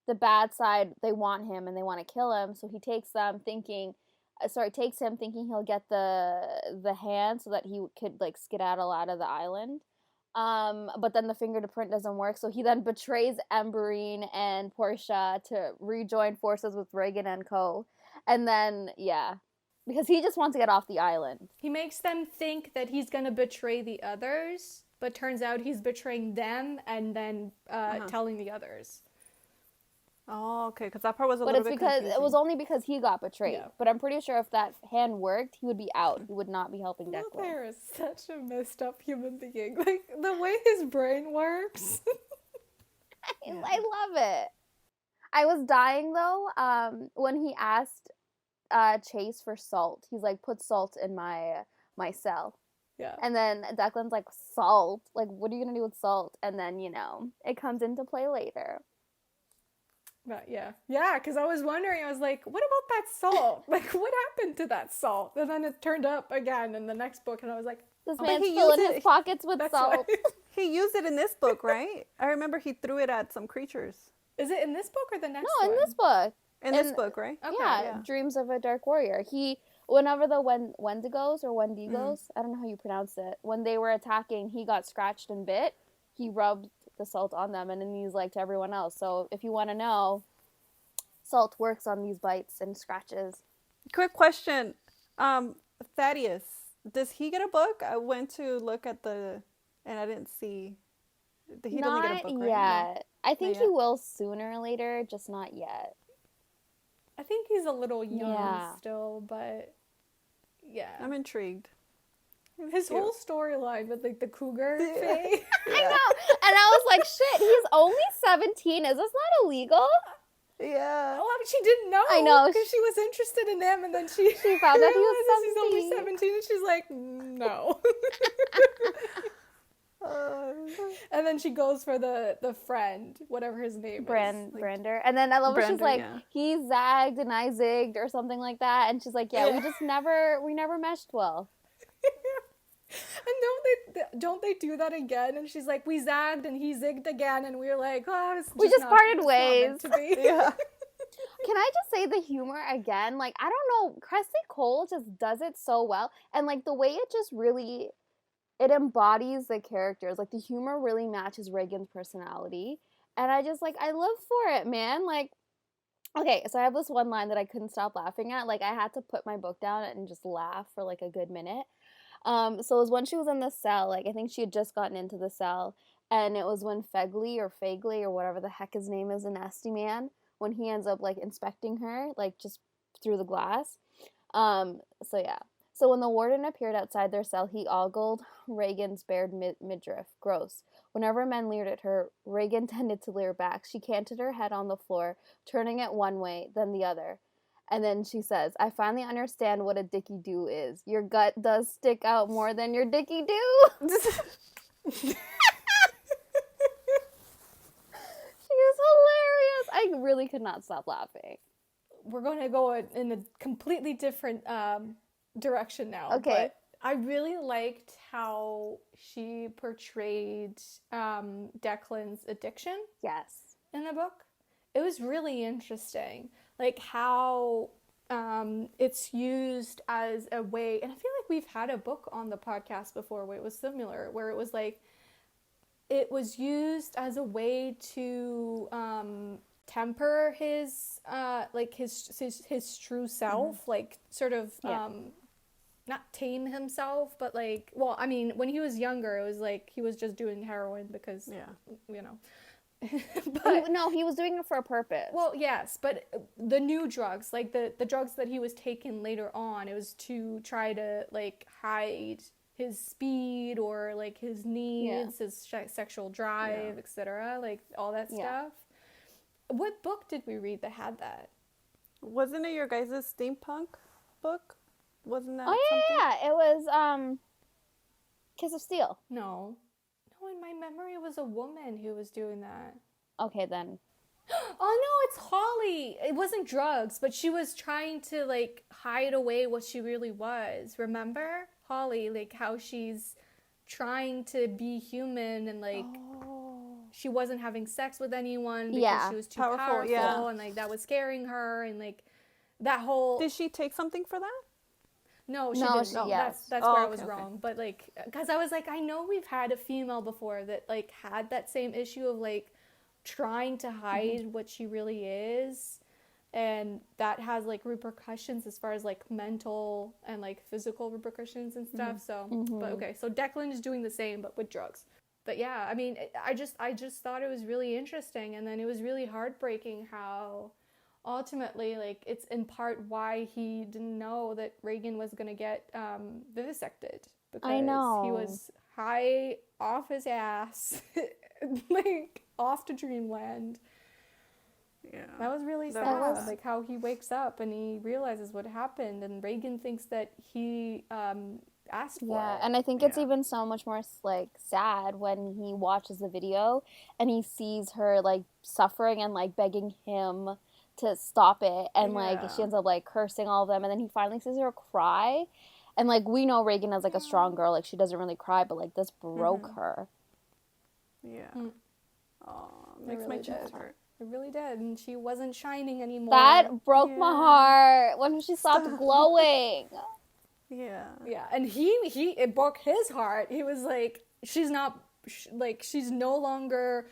Speaker 1: bad side, they want him and they want to kill him. So he takes him thinking he'll get the hand so that he could like skedaddle out of the island. But then the fingerprint doesn't work, so he then betrays Emberine and Portia to rejoin forces with Regin and co. And then because he just wants to get off the island.
Speaker 2: He makes them think that he's gonna betray the others, but turns out he's betraying them and then telling the others.
Speaker 3: Oh, okay, because that part was a
Speaker 1: But
Speaker 3: little
Speaker 1: it's
Speaker 3: bit
Speaker 1: because
Speaker 3: confusing.
Speaker 1: it was only because he got betrayed.
Speaker 2: Yeah.
Speaker 1: But I'm pretty sure if that hand worked, he would be out. He would not be helping Declan.
Speaker 2: Lothair is such a messed up human being. Like the way his brain works.
Speaker 1: I love it. I was dying though when he asked Chase for salt. He's like, put salt in my cell.
Speaker 2: Yeah.
Speaker 1: And then Declan's like, salt? Like, what are you gonna do with salt? And then, it comes into play later.
Speaker 2: But yeah, because I was wondering, I was like, what about that salt? Like, what happened to that salt? And then it turned up again in the next book, and I was like,
Speaker 1: This
Speaker 3: but
Speaker 1: man's
Speaker 3: he
Speaker 1: filling
Speaker 3: used
Speaker 1: his pockets with
Speaker 2: that's
Speaker 1: salt.
Speaker 2: why.
Speaker 3: He used it in this book, right? I remember he threw it at some creatures.
Speaker 2: Is it in this book or the next
Speaker 1: No,
Speaker 2: one?
Speaker 1: in this book.
Speaker 3: In this book, right?
Speaker 2: Okay,
Speaker 1: yeah, Dreams of a Dark Warrior. Whenever the Wendigos or Wendigos, I don't know how you pronounce it, when they were attacking, he got scratched and bit. He rubbed the salt on them, and then he's like to everyone else. So if you want to know, salt works on these bites and scratches.
Speaker 3: Quick question. Thaddeus, does he get a book? I went to look at and I didn't see. He doesn't get a book, right?
Speaker 1: Yet.
Speaker 3: No.
Speaker 1: I think
Speaker 3: Not
Speaker 1: he
Speaker 3: yet?
Speaker 1: will sooner or later, just not yet.
Speaker 2: I think he's a little young
Speaker 1: Yeah.
Speaker 2: still, but yeah.
Speaker 3: I'm intrigued.
Speaker 2: His whole storyline with like the cougar thing.
Speaker 1: I know. And I was like, shit, he's only 17. Is this not illegal?
Speaker 3: Yeah.
Speaker 2: Well, she didn't know.
Speaker 1: I know.
Speaker 2: Because she was interested in him, and then she
Speaker 1: found out he was
Speaker 2: realizes he's only
Speaker 1: 17.
Speaker 2: 17, and she's like, no. And then she goes for the friend, whatever his name is.
Speaker 1: Brander. And then I love when she's
Speaker 3: Brander,
Speaker 1: like,
Speaker 3: yeah.
Speaker 1: he zagged and I zigged or something like that. And she's like, we never meshed well.
Speaker 2: And don't they do that again? And she's like, we zagged and he zigged again, and we were like, oh,
Speaker 1: We just parted ways.
Speaker 2: Not meant to be.
Speaker 3: Yeah.
Speaker 1: Can I just say the humor again? Like, I don't know, Kresley Cole just does it so well. And like the way it just really, it embodies the characters. Like the humor really matches Regin's personality. And I just like, I live for it, man. Like, okay, so I have this one line that I couldn't stop laughing at. Like I had to put my book down and just laugh for like a good minute. So it was when she was in the cell, like I think she had just gotten into the cell, And it was when Fegley or whatever the heck his name is, the nasty man, when he ends up like inspecting her, like just through the glass. So yeah. So when the warden appeared outside their cell, he ogled Regin's bared midriff. Gross. Whenever men leered at her, Regin tended to leer back. She canted her head on the floor, turning it one way, then the other. And then she says, I finally understand what a dicky do is. Your gut does stick out more than your dicky do. She was hilarious. I really could not stop laughing.
Speaker 2: We're going to go in a completely different direction now.
Speaker 1: Okay.
Speaker 2: But I really liked how she portrayed Declan's addiction.
Speaker 1: Yes.
Speaker 2: In the book. It was really interesting. Like how it's used as a way, and I feel like we've had a book on the podcast before where it was similar, where it was like, it was used as a way to temper his his true self, like sort of not tame himself, but like, well, I mean, when he was younger, it was like he was just doing heroin because you know.
Speaker 1: But no, he was doing it for a purpose.
Speaker 2: Well, yes, but the new drugs, like the drugs that he was taking later on, it was to try to like hide his speed or like his needs, his sexual drive, etc., like all that stuff. What book did we read that had that?
Speaker 3: Wasn't it your guys' steampunk book? Wasn't that
Speaker 1: something? Yeah, it was Kiss of Steel.
Speaker 2: No, in my memory it was a woman who was doing that.
Speaker 1: Okay, then.
Speaker 2: Oh no, it's Holly. It wasn't drugs, but she was trying to like hide away what she really was. Remember? Holly, like how she's trying to be human and like she wasn't having sex with anyone because she was too powerful and like that was scaring her and like that whole...
Speaker 3: Did she take something for that?
Speaker 2: No, she didn't. No, that's where I was wrong. But like, because I was like, I know we've had a female before that like had that same issue of like trying to hide what she really is, and that has like repercussions as far as like mental and like physical repercussions and stuff. So, but okay, so Declan is doing the same but with drugs. But yeah, I mean, I just thought it was really interesting, and then it was really heartbreaking how ultimately, like, it's in part why he didn't know that Regin was going to get vivisected. Because
Speaker 1: I know.
Speaker 2: He was high off his ass, like, off to dreamland. Yeah. That was really sad. Like, how he wakes up and he realizes what happened, and Regin thinks that he asked for it.
Speaker 1: Yeah, and I think it's even so much more, like, sad when he watches the video and he sees her, like, suffering and, like, begging him to stop it, and like she ends up like cursing all of them, and then he finally sees her cry, and like we know Regin as like a strong girl, like she doesn't really cry, but like this broke her.
Speaker 3: Makes my chest hurt.
Speaker 2: It really did, and she wasn't shining anymore.
Speaker 1: That broke my heart when she stopped glowing.
Speaker 2: Yeah, and it broke his heart. He was like, she's not like, she's no longer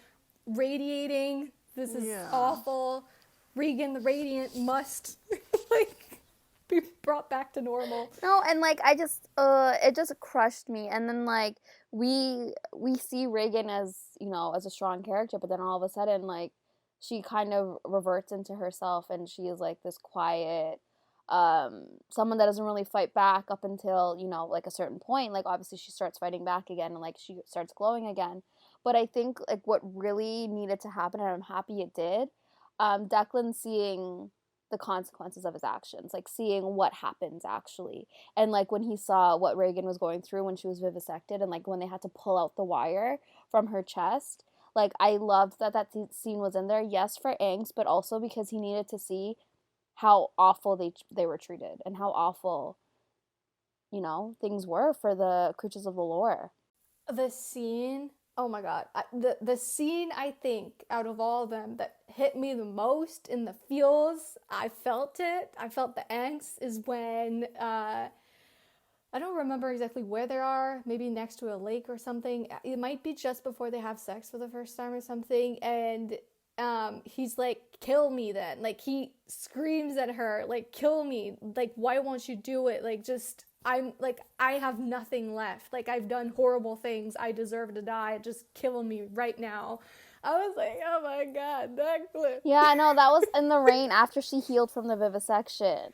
Speaker 2: radiating. This is awful. Regin the Radiant must like be brought back to normal.
Speaker 1: No, and like I just it just crushed me. And then like we see Regin as, you know, as a strong character, but then all of a sudden like she kind of reverts into herself, and she is like this quiet someone that doesn't really fight back up until, you know, like a certain point. Like obviously she starts fighting back again, and like she starts glowing again. But I think like what really needed to happen, and I'm happy it did, Declan seeing the consequences of his actions, like seeing what happens actually. And like when he saw what Regin was going through when she was vivisected, and like when they had to pull out the wire from her chest, like I loved that scene was in there. Yes, for angst, but also because he needed to see how awful they were treated, and how awful, you know, things were for the creatures of the lore.
Speaker 2: The scene, oh my god, the scene I think out of all of them that hit me the most in the feels, I felt the angst, is when I don't remember exactly where they are, maybe next to a lake or something. It might be just before they have sex for the first time or something, and he's like, kill me then. Like he screams at her, like, kill me, like, why won't you do it? Like, just I'm like, I have nothing left. Like, I've done horrible things. I deserve to die. Just kill me right now. I was like, oh my God, Declan.
Speaker 1: Yeah, no, that was in the rain after she healed from the vivisection.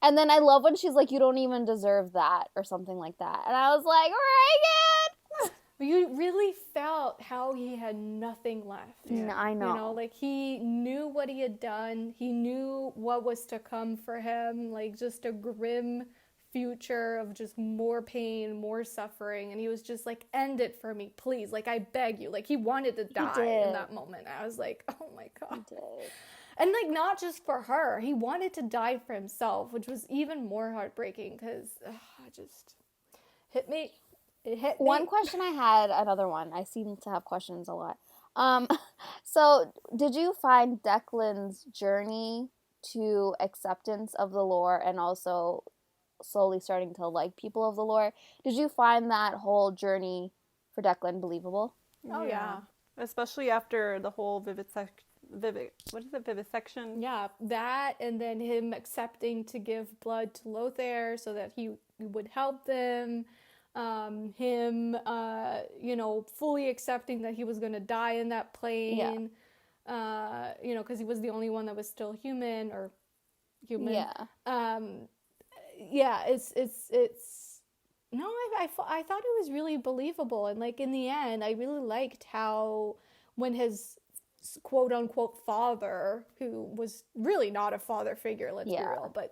Speaker 1: And then I love when she's like, you don't even deserve that, or something like that. And I was like, Regan!
Speaker 2: You really felt how he had nothing left.
Speaker 1: Yeah. I know.
Speaker 2: You know, like, he knew what he had done. He knew what was to come for him. Like, just a grim future of just more pain, more suffering. And he was just like, end it for me, please. Like, I beg you. Like, he wanted to die in that moment. I was like, oh my God.
Speaker 1: He did.
Speaker 2: And, like, not just for her. He wanted to die for himself, which was even more heartbreaking because it just hit me. It hit me.
Speaker 1: One question I had, another one. I seem to have questions a lot. So did you find Declan's journey to acceptance of the lore and also slowly starting to like people of the lore, did you find that whole journey for Declan believable?
Speaker 2: Oh, yeah.
Speaker 3: Especially after the whole vivisection?
Speaker 2: Yeah, that, and then him accepting to give blood to Lothair so that he would help them. Him, fully accepting that he was going to die in that plane. Yeah. Because he was the only one that was still human or human.
Speaker 1: Yeah.
Speaker 2: It's no, I thought it was really believable, and like in the end, I really liked how when his quote unquote father, who was really not a father figure, let's be real, but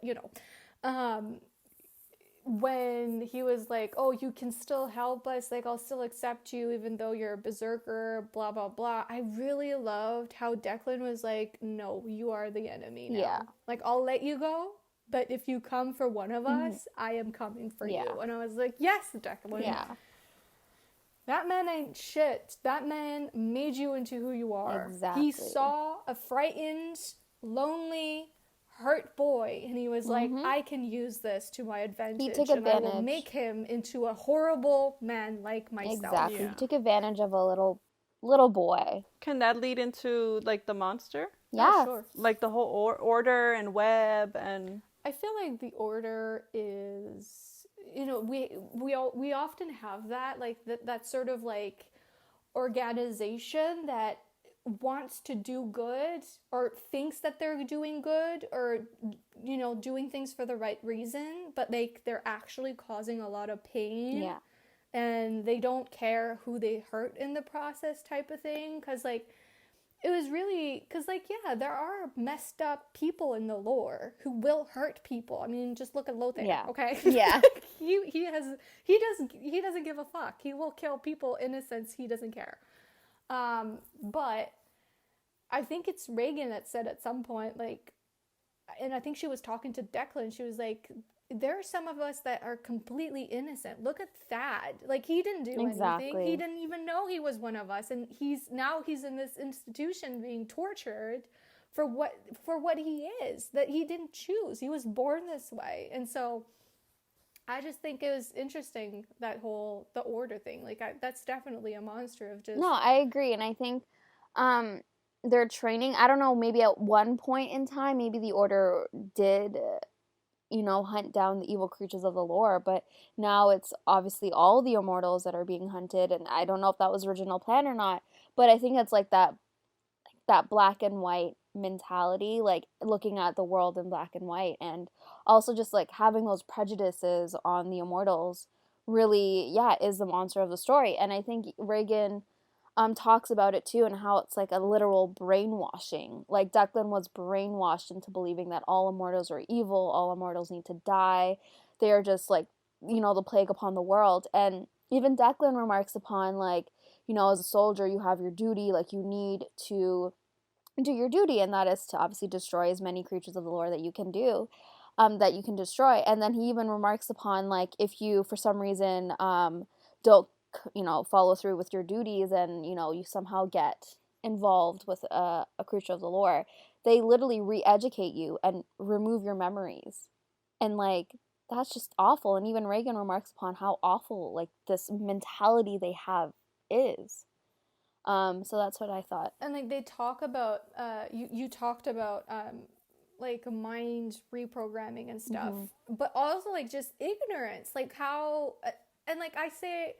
Speaker 2: when he was like, oh, you can still help us, like, I'll still accept you even though you're a berserker, blah, blah, blah. I really loved how Declan was like, no, you are the enemy now. Yeah. Like, I'll let you go, but if you come for one of us, I am coming for you. And I was like, yes, Declan. Yeah. That man ain't shit. That man made you into who you are. Exactly. He saw a frightened, lonely, hurt boy, and he was like, I can use this to my advantage. He took advantage. And I will make him into a horrible man like myself.
Speaker 1: Exactly. Yeah. He took advantage of a little boy.
Speaker 3: Can that lead into like the monster?
Speaker 1: Yeah.
Speaker 2: Sure.
Speaker 3: Like the whole order and web and...
Speaker 2: I feel like the order is, we often have that, like that sort of like organization that wants to do good or thinks that they're doing good or doing things for the right reason, but they're actually causing a lot of pain. Yeah. And they don't care who they hurt in the process type of thing, because like it was really, because like, yeah, there are messed up people in the lore who will hurt people. I mean, just look at Lothair, okay? Yeah. he doesn't give a fuck. He will kill people innocents. He doesn't care. But I think it's Regin that said at some point, like, and I think she was talking to Declan, she was like, there are some of us that are completely innocent. Look at Thad. Like, he didn't do anything. He didn't even know he was one of us. And he's in this institution being tortured for what he is, that he didn't choose. He was born this way. And so I just think it was interesting, the order thing. Like, that's definitely a monster of just...
Speaker 1: No, I agree. And I think their training, I don't know, maybe at one point in time, maybe the order did... hunt down the evil creatures of the lore, but now it's obviously all the immortals that are being hunted, and I don't know if that was original plan or not, but I think it's like that black and white mentality, like looking at the world in black and white, and also just like having those prejudices on the immortals really, is the monster of the story. And I think Regin talks about it too, and how it's like a literal brainwashing. Like, Declan was brainwashed into believing that all immortals are evil, all immortals need to die, they are just like, the plague upon the world. And even Declan remarks upon, like, as a soldier, you have your duty, like, you need to do your duty, and that is to obviously destroy as many creatures of the lore that you can do, that you can destroy. And then he even remarks upon, like, if you, for some reason, don't follow through with your duties, and you somehow get involved with a creature of the lore, they literally re-educate you and remove your memories, and like, that's just awful. And even Regin remarks upon how awful like this mentality they have is. So that's what I thought.
Speaker 2: And like, they talk about you talked about like mind reprogramming and stuff, but also like just ignorance, like how, and like I say,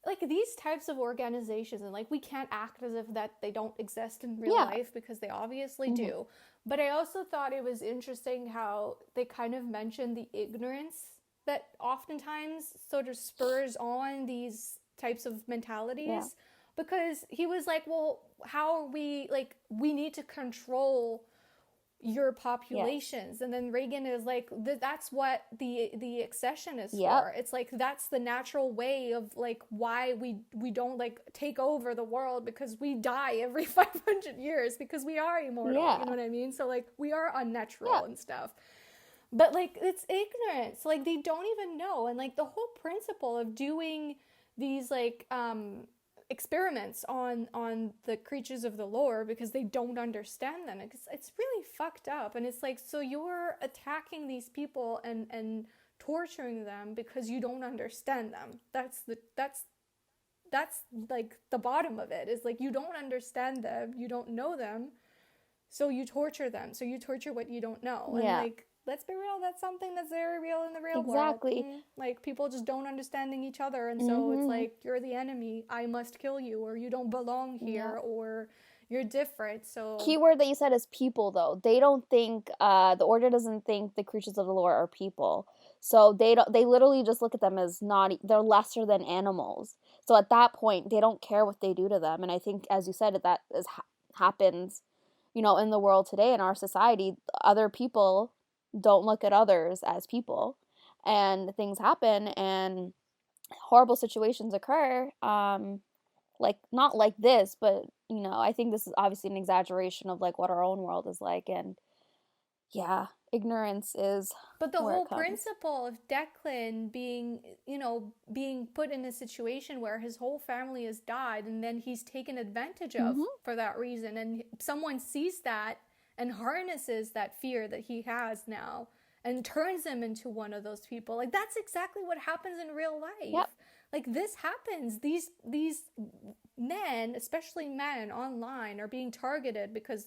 Speaker 2: like these types of organizations, and like we can't act as if that they don't exist in real life, because they obviously do. But I also thought it was interesting how they kind of mentioned the ignorance that oftentimes sort of spurs on these types of mentalities, because he was like, well, how are we, like, we need to control your populations. And then Regin is like, that's what the accession is for. It's like, that's the natural way of like why we don't like take over the world, because we die every 500 years because we are immortal. You know what I mean? So like we are unnatural and stuff. But like it's ignorance. Like they don't even know. And like the whole principle of doing these like experiments on the creatures of the lore, because they don't understand them, it's really fucked up. And it's like, so you're attacking these people and torturing them because you don't understand them. That's like the bottom of it, is like you don't understand them, you don't know them, so you torture them, so you torture what you don't know. And like, let's be real, that's something that's very real in the real world. Like, people just don't understanding each other, and so it's like, you're the enemy, I must kill you, or you don't belong here, or you're different. So
Speaker 1: keyword that you said is people, though. They don't think, the Order doesn't think the creatures of the lore are people. So they literally just look at them as they're lesser than animals. So at that point, they don't care what they do to them. And I think, as you said, that happens, you know, in the world today, in our society. Other people don't look at others as people, and things happen and horrible situations occur, like not like this, but you know, I think this is obviously an exaggeration of like what our own world is like. And ignorance is,
Speaker 2: but the whole principle of Declan being, you know, being put in a situation where his whole family has died, and then he's taken advantage of for that reason, and someone sees that and harnesses that fear that he has now and turns him into one of those people. Like, that's exactly what happens in real life. Like, this happens. These men, especially men online, are being targeted because,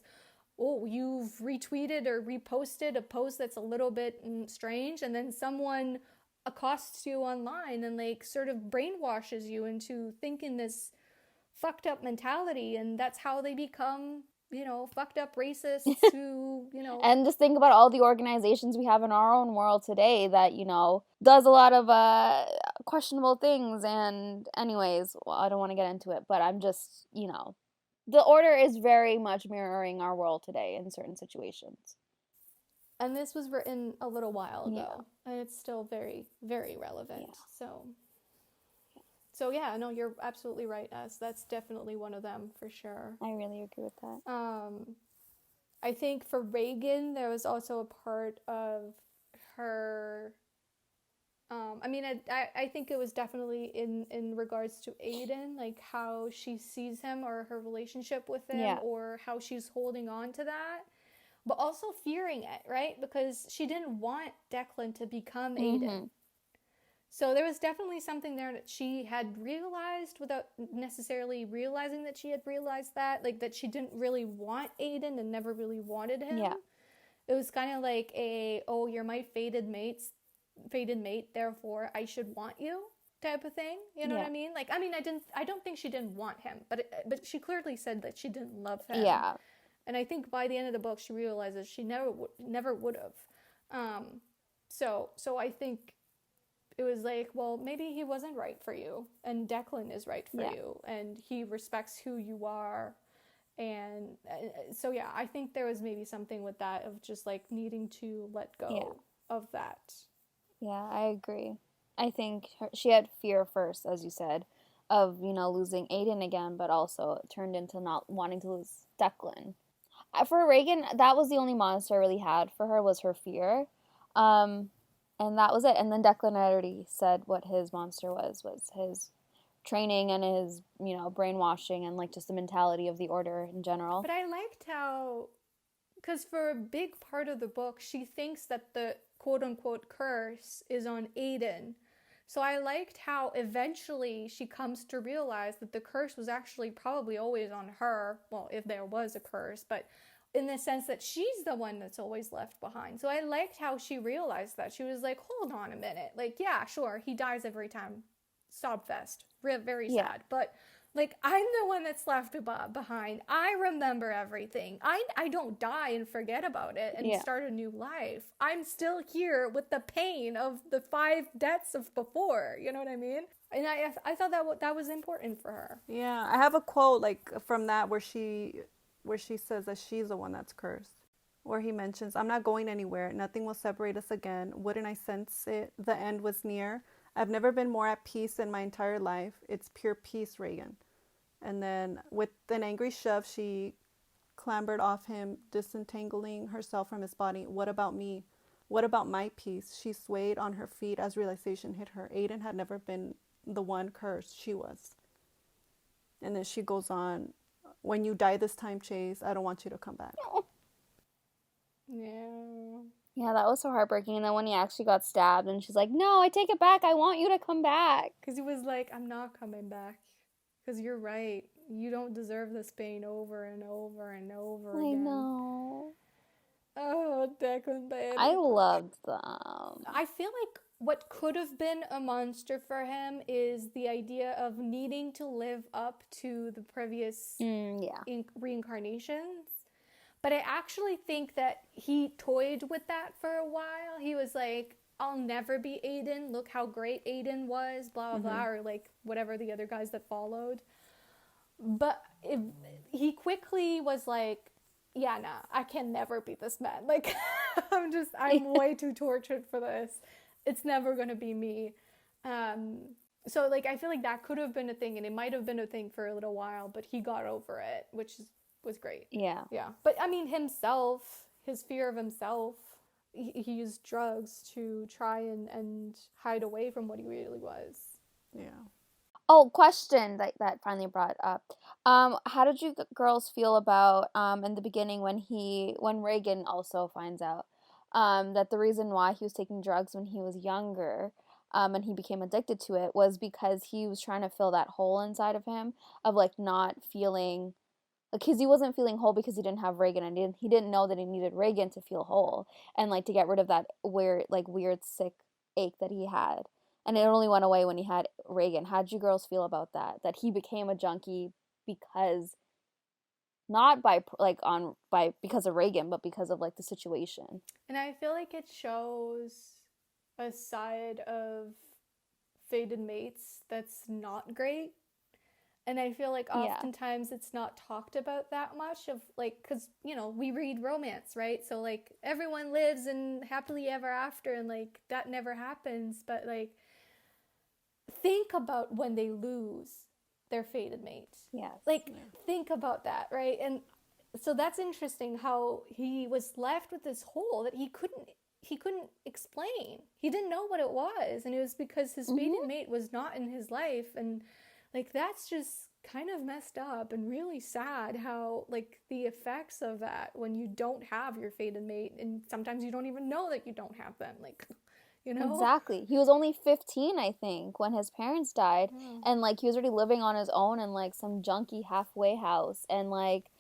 Speaker 2: oh, you've retweeted or reposted a post that's a little bit strange, and then someone accosts you online and like sort of brainwashes you into thinking this fucked up mentality, and that's how they become, you know, fucked up racists who, you know.
Speaker 1: And just think about all the organizations we have in our own world today that, you know, does a lot of questionable things. And anyways, well, I don't want to get into it, but I'm just, you know, the Order is very much mirroring our world today in certain situations.
Speaker 2: And this was written a little while ago, and it's still very, very relevant. So yeah, no, you're absolutely right, Ez. That's definitely one of them for sure.
Speaker 1: I really agree with that.
Speaker 2: I think for Regin, there was also a part of her. I mean, I think it was definitely in regards to Aidan, like how she sees him or her relationship with him, or how she's holding on to that, but also fearing it, right? Because she didn't want Declan to become Aidan. So there was definitely something there that she had realized without necessarily realizing that she had realized that, like that she didn't really want Aidan and never really wanted him. It was kind of like oh, you're my fated mate, therefore I should want you type of thing. You know what I mean? Like, I mean, I don't think she didn't want him, but she clearly said that she didn't love him. And I think by the end of the book, she realizes she never would have. So I think it was like, well, maybe he wasn't right for you, and Declan is right for you, and he respects who you are. And so, yeah, I think there was maybe something with that of just like needing to let go of that.
Speaker 1: Yeah, I agree. I think she had fear first, as you said, of, you know, losing Aidan again, but also it turned into not wanting to lose Declan. For Regin, that was the only monster I really had for her, was her fear. And that was it. And then Declan had already said what his monster was his training and his, you know, brainwashing and like just the mentality of the Order in general.
Speaker 2: But I liked how, because for a big part of the book, she thinks that the quote-unquote curse is on Aidan. So I liked how eventually she comes to realize that the curse was actually probably always on her. Well, if there was a curse, but in the sense that she's the one that's always left behind. So I liked how she realized that. She was like, hold on a minute. Like, yeah, sure, he dies every time. Sobfest. Very sad. But, like, I'm the one that's left behind. I remember everything. I don't die and forget about it and start a new life. I'm still here with the pain of the 5 deaths of before. You know what I mean? And I thought that was important for her.
Speaker 3: Yeah, I have a quote like from that where she says that she's the one that's cursed. Where he mentions, I'm not going anywhere. Nothing will separate us again. Wouldn't I sense it? The end was near. I've never been more at peace in my entire life. It's pure peace, Regin. And then with an angry shove, she clambered off him, disentangling herself from his body. What about me? What about my peace? She swayed on her feet as realization hit her. Aidan had never been the one cursed. She was. And then she goes on, when you die this time, Chase, I don't want you to come back.
Speaker 2: Yeah.
Speaker 1: Yeah, that was so heartbreaking. And then when he actually got stabbed, and she's like, no, I take it back. I want you to come back.
Speaker 2: Because he was like, I'm not coming back. Because you're right. You don't deserve this pain over and over and over again.
Speaker 1: I know.
Speaker 2: Oh, Declan, baby.
Speaker 1: I loved them.
Speaker 2: I feel like what could have been a monster for him is the idea of needing to live up to the previous reincarnations. But I actually think that he toyed with that for a while. He was like, I'll never be Aidan. Look how great Aidan was, blah, blah, blah, or like whatever the other guys that followed. But he quickly was like, yeah, nah, I can never be this man. Like, I'm way too tortured for this. It's never going to be me. So, like, I feel like that could have been a thing, and it might have been a thing for a little while, but he got over it, which was great.
Speaker 1: Yeah.
Speaker 2: Yeah. But, I mean, his fear of himself, he used drugs to try and hide away from what he really was.
Speaker 3: Yeah.
Speaker 1: Oh, question that finally brought up. How did you girls feel about in the beginning when Regin also finds out that the reason why he was taking drugs when he was younger and he became addicted to it was because he was trying to fill that hole inside of him of like not feeling, because he wasn't feeling whole because he didn't have Regin, and he didn't know that he needed Regin to feel whole and like to get rid of that weird sick ache that he had. And it only went away when he had Regin. How did you girls feel about that? That he became a junkie because not because of Regin, but because of like the situation.
Speaker 2: And I feel like it shows a side of fated mates that's not great. And I feel like oftentimes it's not talked about that much of like, because, you know, we read romance, right? So like everyone lives and happily ever after and like that never happens. But like, think about when they lose their fated mate.
Speaker 1: Yes.
Speaker 2: Like, think about that, right? And so that's interesting how he was left with this hole that he couldn't explain. He didn't know what it was, and it was because his fated mate was not in his life. And like, that's just kind of messed up and really sad how like the effects of that when you don't have your fated mate, and sometimes you don't even know that you don't have them, like, you know?
Speaker 1: Exactly. He was only 15, I think, when his parents died. And like he was already living on his own in like some junky halfway house. And like,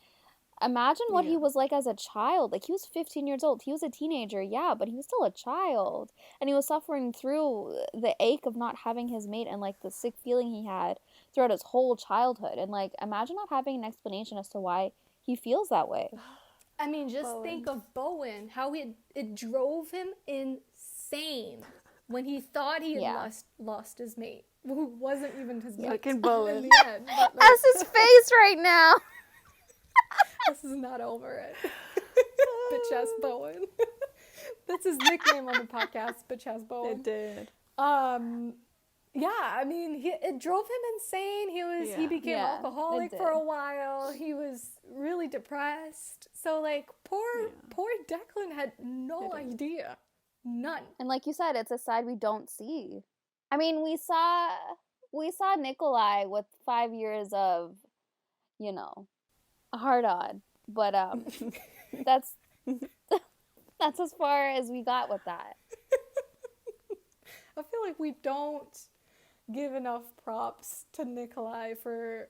Speaker 1: imagine what he was like as a child. Like, he was 15 years old. He was a teenager, yeah, but he was still a child. And he was suffering through the ache of not having his mate and like the sick feeling he had throughout his whole childhood. And like, imagine not having an explanation as to why he feels that way.
Speaker 2: I mean, just think of Bowen, how it drove him insane when he thought he had lost his mate, who wasn't even his mate.
Speaker 3: Fucking Bowen.
Speaker 2: In the end, but, like,
Speaker 1: That's his face right now.
Speaker 2: this is not over it. Bitch ass Bowen. That's his nickname on the podcast, Bitch ass Bowen.
Speaker 3: It did.
Speaker 2: Yeah, I mean, it drove him insane. He became alcoholic for a while. He was really depressed. So like, poor Declan had no idea. None.
Speaker 1: And like you said, it's a side we don't see. I mean, we saw Nikolai with 5 years of, you know, hard on, but that's as far as we got with that.
Speaker 2: I feel like we don't give enough props to Nikolai for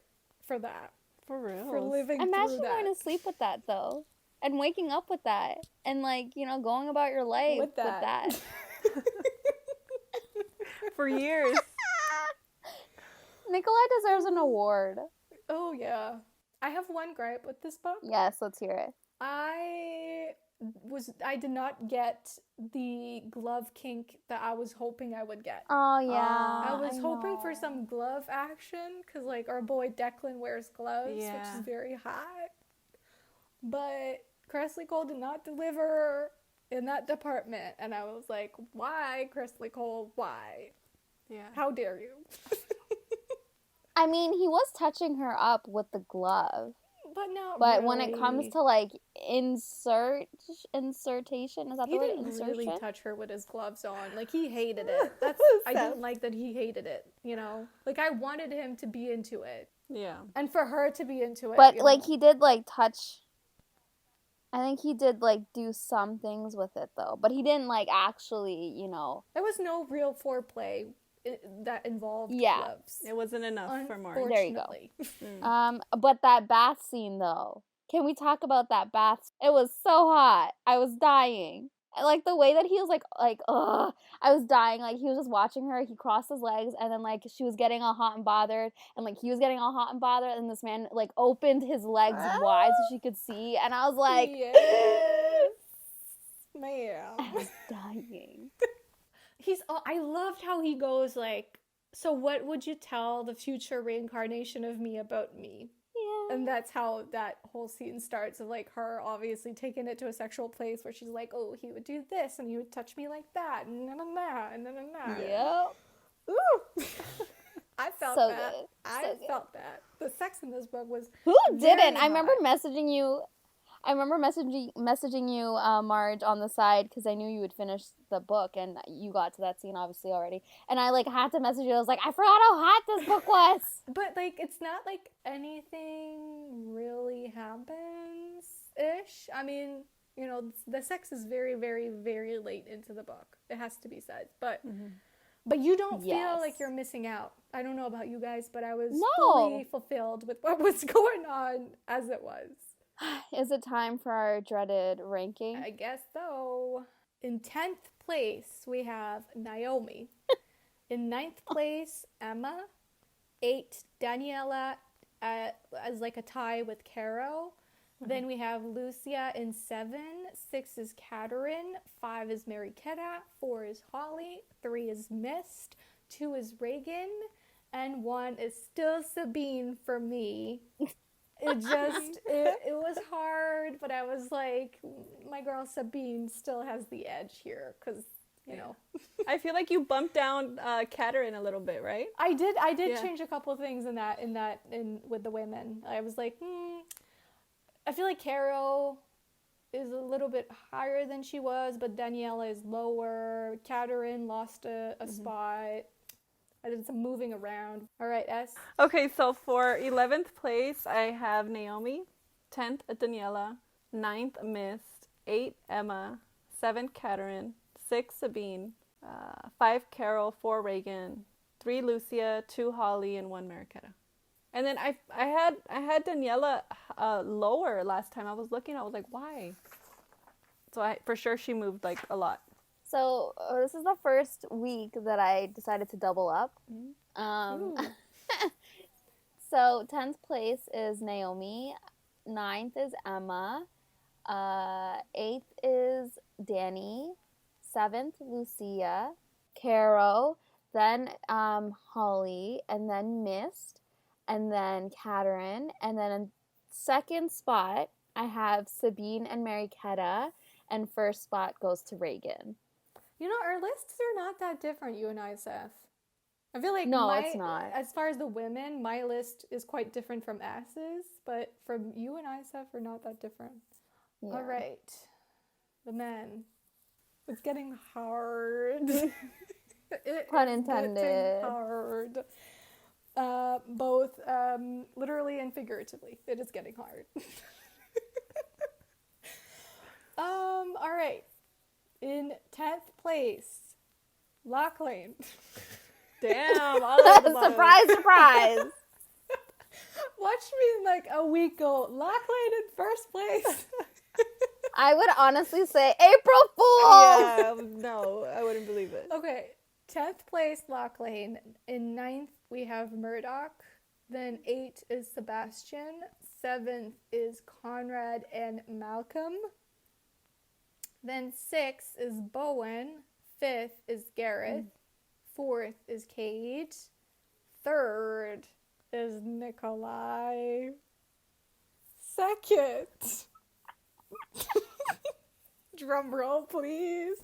Speaker 2: that.
Speaker 3: For real.
Speaker 2: For living
Speaker 1: Imagine
Speaker 2: through that.
Speaker 1: going to sleep with that though. and waking up with that and like, you know, going about your life
Speaker 2: With
Speaker 1: with that.
Speaker 3: For years.
Speaker 1: Nikolai deserves an award.
Speaker 2: Oh, yeah. I have one gripe with this book.
Speaker 1: Yes, let's hear it.
Speaker 2: I did not get the glove kink that I was hoping I would get.
Speaker 1: Oh yeah.
Speaker 2: I was hoping for some glove action because like our boy Declan wears gloves, which is very hot. But Kresley Cole did not deliver in that department, and I was like, why, Kresley Cole? Why?
Speaker 3: Yeah.
Speaker 2: How dare you?
Speaker 1: I mean, he was touching her up with the glove.
Speaker 2: But not
Speaker 1: But
Speaker 2: really.
Speaker 1: when it comes to like insertion, is that the
Speaker 2: He
Speaker 1: word?
Speaker 2: didn't
Speaker 1: Insertion?
Speaker 2: really touch her with his gloves on. Like, he hated it. I didn't like that he hated it, you know? Like, I wanted him to be into it.
Speaker 3: Yeah.
Speaker 2: And for her to be into it.
Speaker 1: But like, he did like touch. I think he did like do some things with it though, but he didn't like actually, you know.
Speaker 2: There was no real foreplay that involved
Speaker 1: Yeah.
Speaker 2: gloves.
Speaker 3: It wasn't enough for Marge.
Speaker 1: There you go. But that bath scene though. Can we talk about that bath? It was so hot. I was dying. And, like the way that he was like, ugh, I was dying. Like he was just watching her. He crossed his legs, and then like she was getting all hot and bothered, and like he was getting all hot and bothered, and this man like opened his legs wide so she could see, and I was like,
Speaker 2: yes, ma'am.
Speaker 1: I was dying.
Speaker 2: I loved how he goes like, so what would you tell the future reincarnation of me about me?
Speaker 1: Yeah.
Speaker 2: And that's how that whole scene starts, of like her obviously taking it to a sexual place where she's like, oh, he would do this and he would touch me like that and na-na-na and na-na-na.
Speaker 1: Yep.
Speaker 2: Ooh. I felt
Speaker 1: So
Speaker 2: that.
Speaker 1: good.
Speaker 2: I felt that. The sex in this book was
Speaker 1: Who
Speaker 2: very
Speaker 1: didn't? I remember
Speaker 2: hot.
Speaker 1: messaging you. Messaging you, Marge, on the side because I knew you would finish the book and you got to that scene obviously already. And I like had to message you. I was like, I forgot how hot this book was.
Speaker 2: But like, it's not like anything really happens ish. I mean, you know, the sex is very, very, very late into the book. It has to be said, but you don't feel like you're missing out. I don't know about you guys, but I was fully fulfilled with what was going on as it was.
Speaker 1: Is it time for our dreaded ranking?
Speaker 2: I guess so. In 10th place, we have Naomi. In 9th place, Emma. 8, Daniela, as like a tie with Caro. Then we have Lucia in 7. 6 is Katerin. 5 is Mariquetta. 4 is Holly. 3 is Mist. 2 is Regin. And 1 is still Sabine for me. It just, it was hard, but I was like, my girl Sabine still has the edge here, because, you know.
Speaker 3: I feel like you bumped down Katerin a little bit, right?
Speaker 2: I did change a couple of things in with the women. I was like, I feel like Caro is a little bit higher than she was, but Daniela is lower. Katerin lost a spot. I did some moving around. All right, S.
Speaker 3: Okay, so for 11th place, I have Naomi. 10th, Daniela. 9th, Mist. 8, Emma. 7, Katerin. 6, Sabine. 5, Carol. 4, Regin. 3, Lucia. 2, Holly, and 1, Mariquetta. And then I had Daniela lower last time. I was looking. I was like, why? So for sure she moved like a lot.
Speaker 1: So this is the first week that I decided to double up. So 10th place is Naomi, 9th is Emma, 8th is Danny, 7th Lucia, Caro, then Holly, and then Mist, and then Katerin, and then in second spot I have Sabine and Mariquetta, and first spot goes to Regin.
Speaker 2: You know, our lists are not that different, you and I, Seth. I feel like
Speaker 1: it's not.
Speaker 2: As far as the women, my list is quite different from S's, but from you and I, Seth, we're not that different. Yeah. All right. The men. It's getting hard.
Speaker 1: Pun intended.
Speaker 2: Getting hard. Both literally and figuratively. It is getting hard. All right. In 10th place, Lachlan.
Speaker 3: Damn, all of the
Speaker 1: Surprise, surprise.
Speaker 2: Watch me in like a week go, Lachlan in first place.
Speaker 1: I would honestly say April Fool's.
Speaker 3: Yeah, no, I wouldn't believe it.
Speaker 2: Okay, 10th place, Loch Lane. In 9th, we have Murdoch. Then 8 is Sebastian. 7th is Conrad and Malcolm. Then 6 is Bowen. 5th is Gareth. 4th is Cade. 3rd is Nikolai. 2nd. Drum roll, please.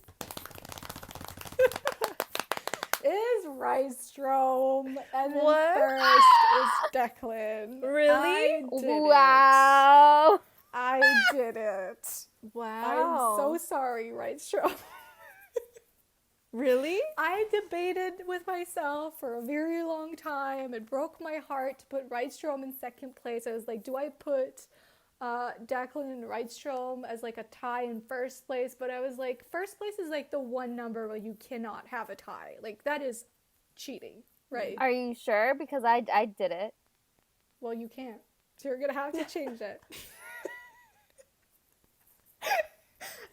Speaker 2: Is Rystrom. And then
Speaker 3: What?
Speaker 2: first is Declan.
Speaker 3: Really?
Speaker 2: I did it.
Speaker 1: Wow.
Speaker 2: I did it.
Speaker 3: Wow.
Speaker 2: I'm so sorry, Rystrom.
Speaker 3: Really?
Speaker 2: I debated with myself for a very long time. It broke my heart to put Rystrom in second place. I was like, do I put Declan and Rystrom as like a tie in first place? But I was like, first place is like the one number where you cannot have a tie. Like, that is cheating, right?
Speaker 1: Are you sure? Because I did it.
Speaker 2: Well, you can't. So you're going to have to change it.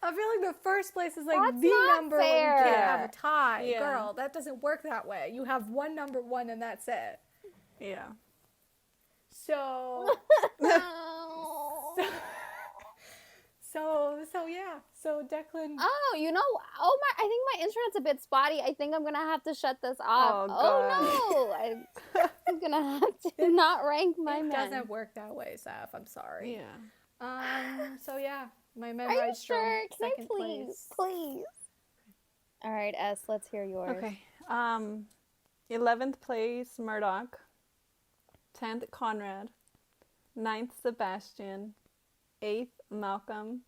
Speaker 2: I feel like the first place is like
Speaker 1: That's
Speaker 2: the
Speaker 1: not
Speaker 2: number where you
Speaker 1: fair.
Speaker 2: can't have a tie.
Speaker 3: Yeah.
Speaker 2: Girl, that doesn't work that way. You have one number one and that's it.
Speaker 3: Yeah.
Speaker 2: So, so yeah. So Declan.
Speaker 1: Oh, you know, I think my internet's a bit spotty. I think I'm gonna have to shut this off.
Speaker 3: Oh,
Speaker 1: No, I'm gonna have to not rank my
Speaker 2: It
Speaker 1: men.
Speaker 2: doesn't work that way, Saf. I'm sorry.
Speaker 3: Yeah.
Speaker 2: So yeah, my men
Speaker 1: Are you
Speaker 2: ride strong.
Speaker 1: sure? Can I
Speaker 2: Second
Speaker 1: please,
Speaker 2: place.
Speaker 1: please? All right, S. Let's hear yours.
Speaker 3: Okay. 11th place, Murdoch. 10th, Conrad. 9th, Sebastian. 8th, Malcolm.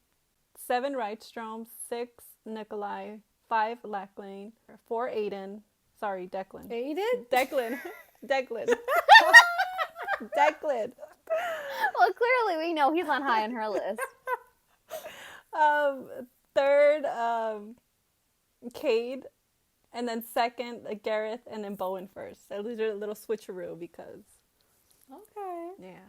Speaker 3: 7, Rydstrom. 6, Nikolai. 5, Lachlan. 4, Aidan. Sorry, Declan.
Speaker 2: Aiden?
Speaker 3: Declan. Declan. Declan.
Speaker 1: Well, clearly we know he's on high on her list.
Speaker 3: 3rd, Cade. And then 2nd, Gareth. And then Bowen first. I did a little switcheroo because...
Speaker 2: Okay.
Speaker 3: Yeah.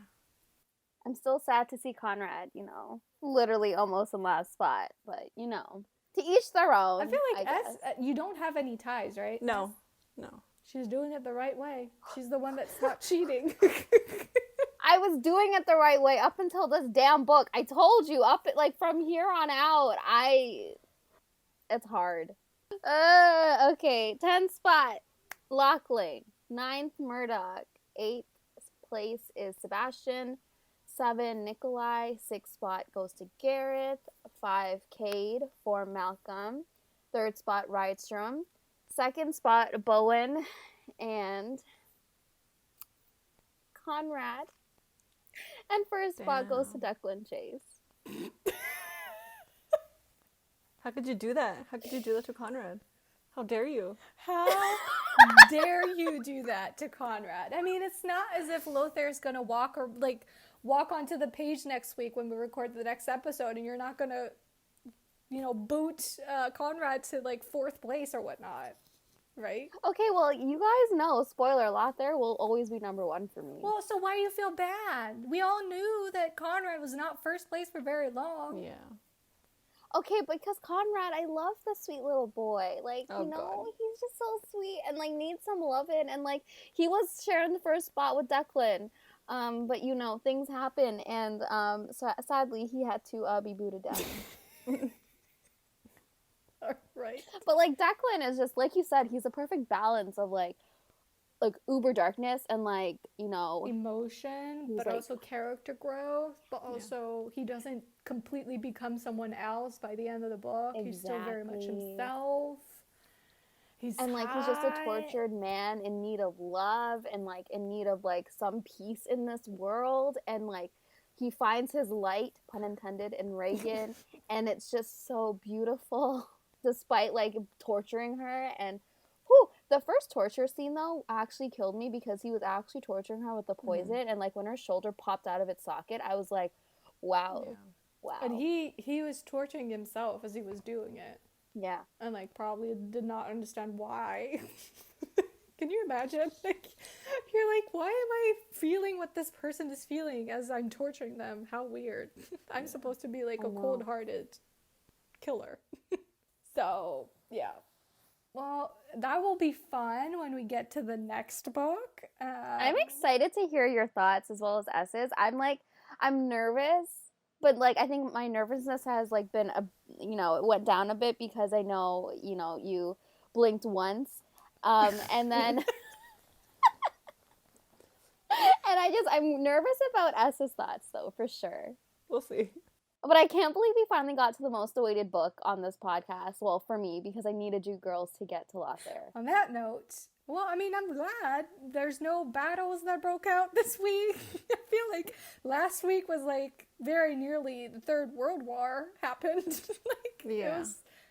Speaker 1: I'm still sad to see Conrad, you know, literally almost in last spot, but you know, to each their own.
Speaker 2: I feel like
Speaker 1: guess.
Speaker 2: you don't have any ties, right?
Speaker 3: No. No.
Speaker 2: She's doing it the right way. She's the one that's not cheating.
Speaker 1: I was doing it the right way up until this damn book. I told you, like from here on out, it's hard. Okay, 10th spot, Lachlan. 9th, Murdoch. 8th place is Sebastian. 7, Nikolai. 6th spot goes to Gareth. 5, Cade. 4, Malcolm. 3rd spot, Rydstrom. 2nd spot, Bowen. And Conrad. And 1st spot goes to Declan Chase.
Speaker 3: How could you do that? How could you do that to Conrad? How dare you?
Speaker 2: How dare you do that to Conrad? I mean, it's not as if Lothair's gonna walk onto the page next week when we record the next episode, and you're not gonna, boot Conrad to like 4th place or whatnot, right?
Speaker 1: Okay, well, you guys know, spoiler, Lothair will always be number 1 for me.
Speaker 2: Well, so why do you feel bad? We all knew that Conrad was not 1st place for very long.
Speaker 3: Yeah.
Speaker 1: Okay, because Conrad, I love the sweet little boy. Like,
Speaker 3: Oh, God.
Speaker 1: he's just so sweet and, like, needs some loving. And, like, he was sharing the 1st spot with Declan. But, things happen. And so sadly, he had to be booted down.
Speaker 2: Right.
Speaker 1: But, like, Declan is just, like you said, he's a perfect balance of, like uber darkness and, like,
Speaker 2: Emotion,
Speaker 1: he's
Speaker 2: but
Speaker 1: like-
Speaker 2: also character growth, but also he doesn't completely become someone else by the end of the book. He's still very much
Speaker 1: Exactly.
Speaker 2: himself. He's
Speaker 1: and, like, he's just a
Speaker 2: high.
Speaker 1: tortured man in need of love and, like, in need of, like, some peace in this world. And, like, he finds his light, pun intended, in Regin. And it's just so beautiful, despite, like, torturing her. And, the first torture scene, though, actually killed me because he was actually torturing her with the poison. And, like, when her shoulder popped out of its socket, I was like, wow.
Speaker 3: Yeah.
Speaker 1: Wow.
Speaker 2: And he was torturing himself as he was doing it.
Speaker 1: Yeah.
Speaker 2: And, like, probably did not understand why. Because Can you imagine? Like, you're like, why am I feeling what this person is feeling as I'm torturing them? How weird. I'm supposed to be like a cold-hearted killer. So, yeah. Well, that will be fun when we get to the next book.
Speaker 1: I'm excited to hear your thoughts as well as S's. I'm nervous, but like I think my nervousness has like been it went down a bit because I know you blinked once, and then and I'm nervous about S's thoughts though for sure.
Speaker 3: We'll see.
Speaker 1: But I can't believe we finally got to the most awaited book on this podcast. Well, for me, because I needed you girls to get to Lothair.
Speaker 2: On that note, well, I mean, I'm glad there's no battles that broke out this week. I feel like last week was like very nearly the Third World War happened. Like,
Speaker 3: yeah.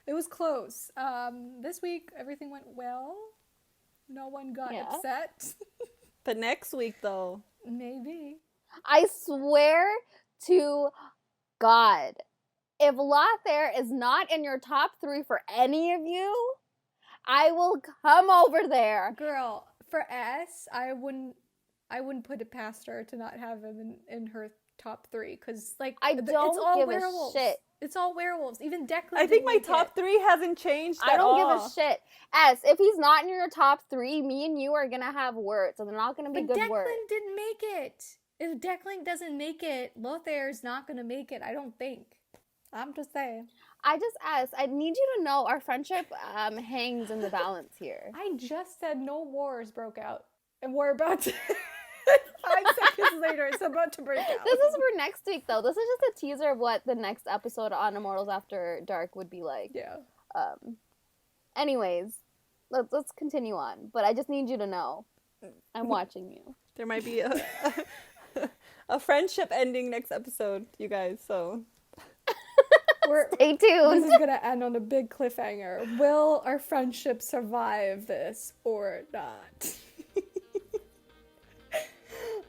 Speaker 2: It was close. This week, everything went well. No one got upset.
Speaker 3: But next week, though.
Speaker 2: Maybe.
Speaker 1: I swear to God, if Lothair is not in your top 3 for any of you, I will come over there.
Speaker 2: Girl, for S, I wouldn't put it past her to not have him in her top 3, because like
Speaker 1: it's all give
Speaker 2: werewolves.
Speaker 1: A shit.
Speaker 2: It's all werewolves. Even Declan.
Speaker 3: I think my top 3 hasn't changed at all.
Speaker 1: I don't give a shit. S, if he's not in your top 3, me and you are gonna have words, and they're not gonna be good words.
Speaker 2: Declan didn't make it. If Declan doesn't make it, Lothair's not gonna make it. I don't think. I'm just saying.
Speaker 1: I need you to know our friendship hangs in the balance here.
Speaker 2: I just said no wars broke out, and we're about to. 5 seconds later, it's about to break out.
Speaker 1: This is for next week, though. This is just a teaser of what the next episode on Immortals After Dark would be like.
Speaker 2: Yeah.
Speaker 1: Anyways, let's continue on. But I just need you to know, I'm watching you.
Speaker 3: There might be a friendship ending next episode, you guys. So
Speaker 1: stay tuned.
Speaker 2: This is gonna end on a big cliffhanger. Will our friendship survive this or not?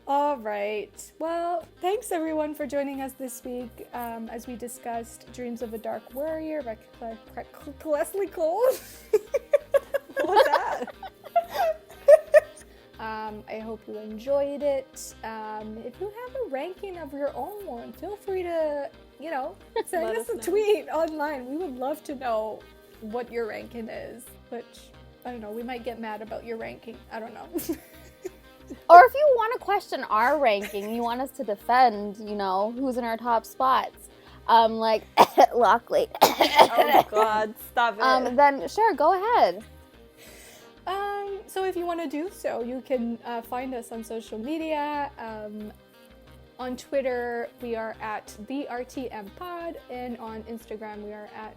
Speaker 2: All right. Well, thanks everyone for joining us this week as we discussed Dreams of a Dark Warrior by Kresley Cole.
Speaker 3: What was that?
Speaker 2: I hope you enjoyed it. If you have a ranking of your own one, feel free to, send us a tweet online. We would love to know what your ranking is, which, I don't know, we might get mad about your ranking. I don't know.
Speaker 1: Or if you want to question our ranking, you want us to defend, who's in our top spots, like Lockley.
Speaker 3: Oh God, stop it.
Speaker 1: Then sure, go ahead.
Speaker 2: So if you want to do so, you can find us on social media. On Twitter, we are at the RTM Pod, and on Instagram, we are at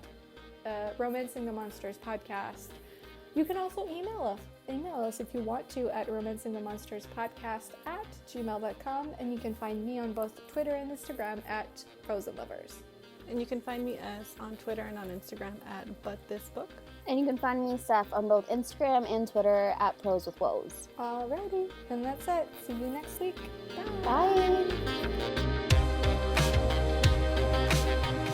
Speaker 2: Romancing the Monsters Podcast. You can also email us if you want to at romancingthemonsterspodcast@gmail.com, and you can find me on both Twitter and Instagram at Frozen Lovers.
Speaker 3: And you can find me on Twitter and on Instagram at ButThisBook.
Speaker 1: And you can find me, Steph, on both Instagram and Twitter at Pros with Woes.
Speaker 2: Alrighty, and that's it. See you next week.
Speaker 1: Bye.
Speaker 2: Bye.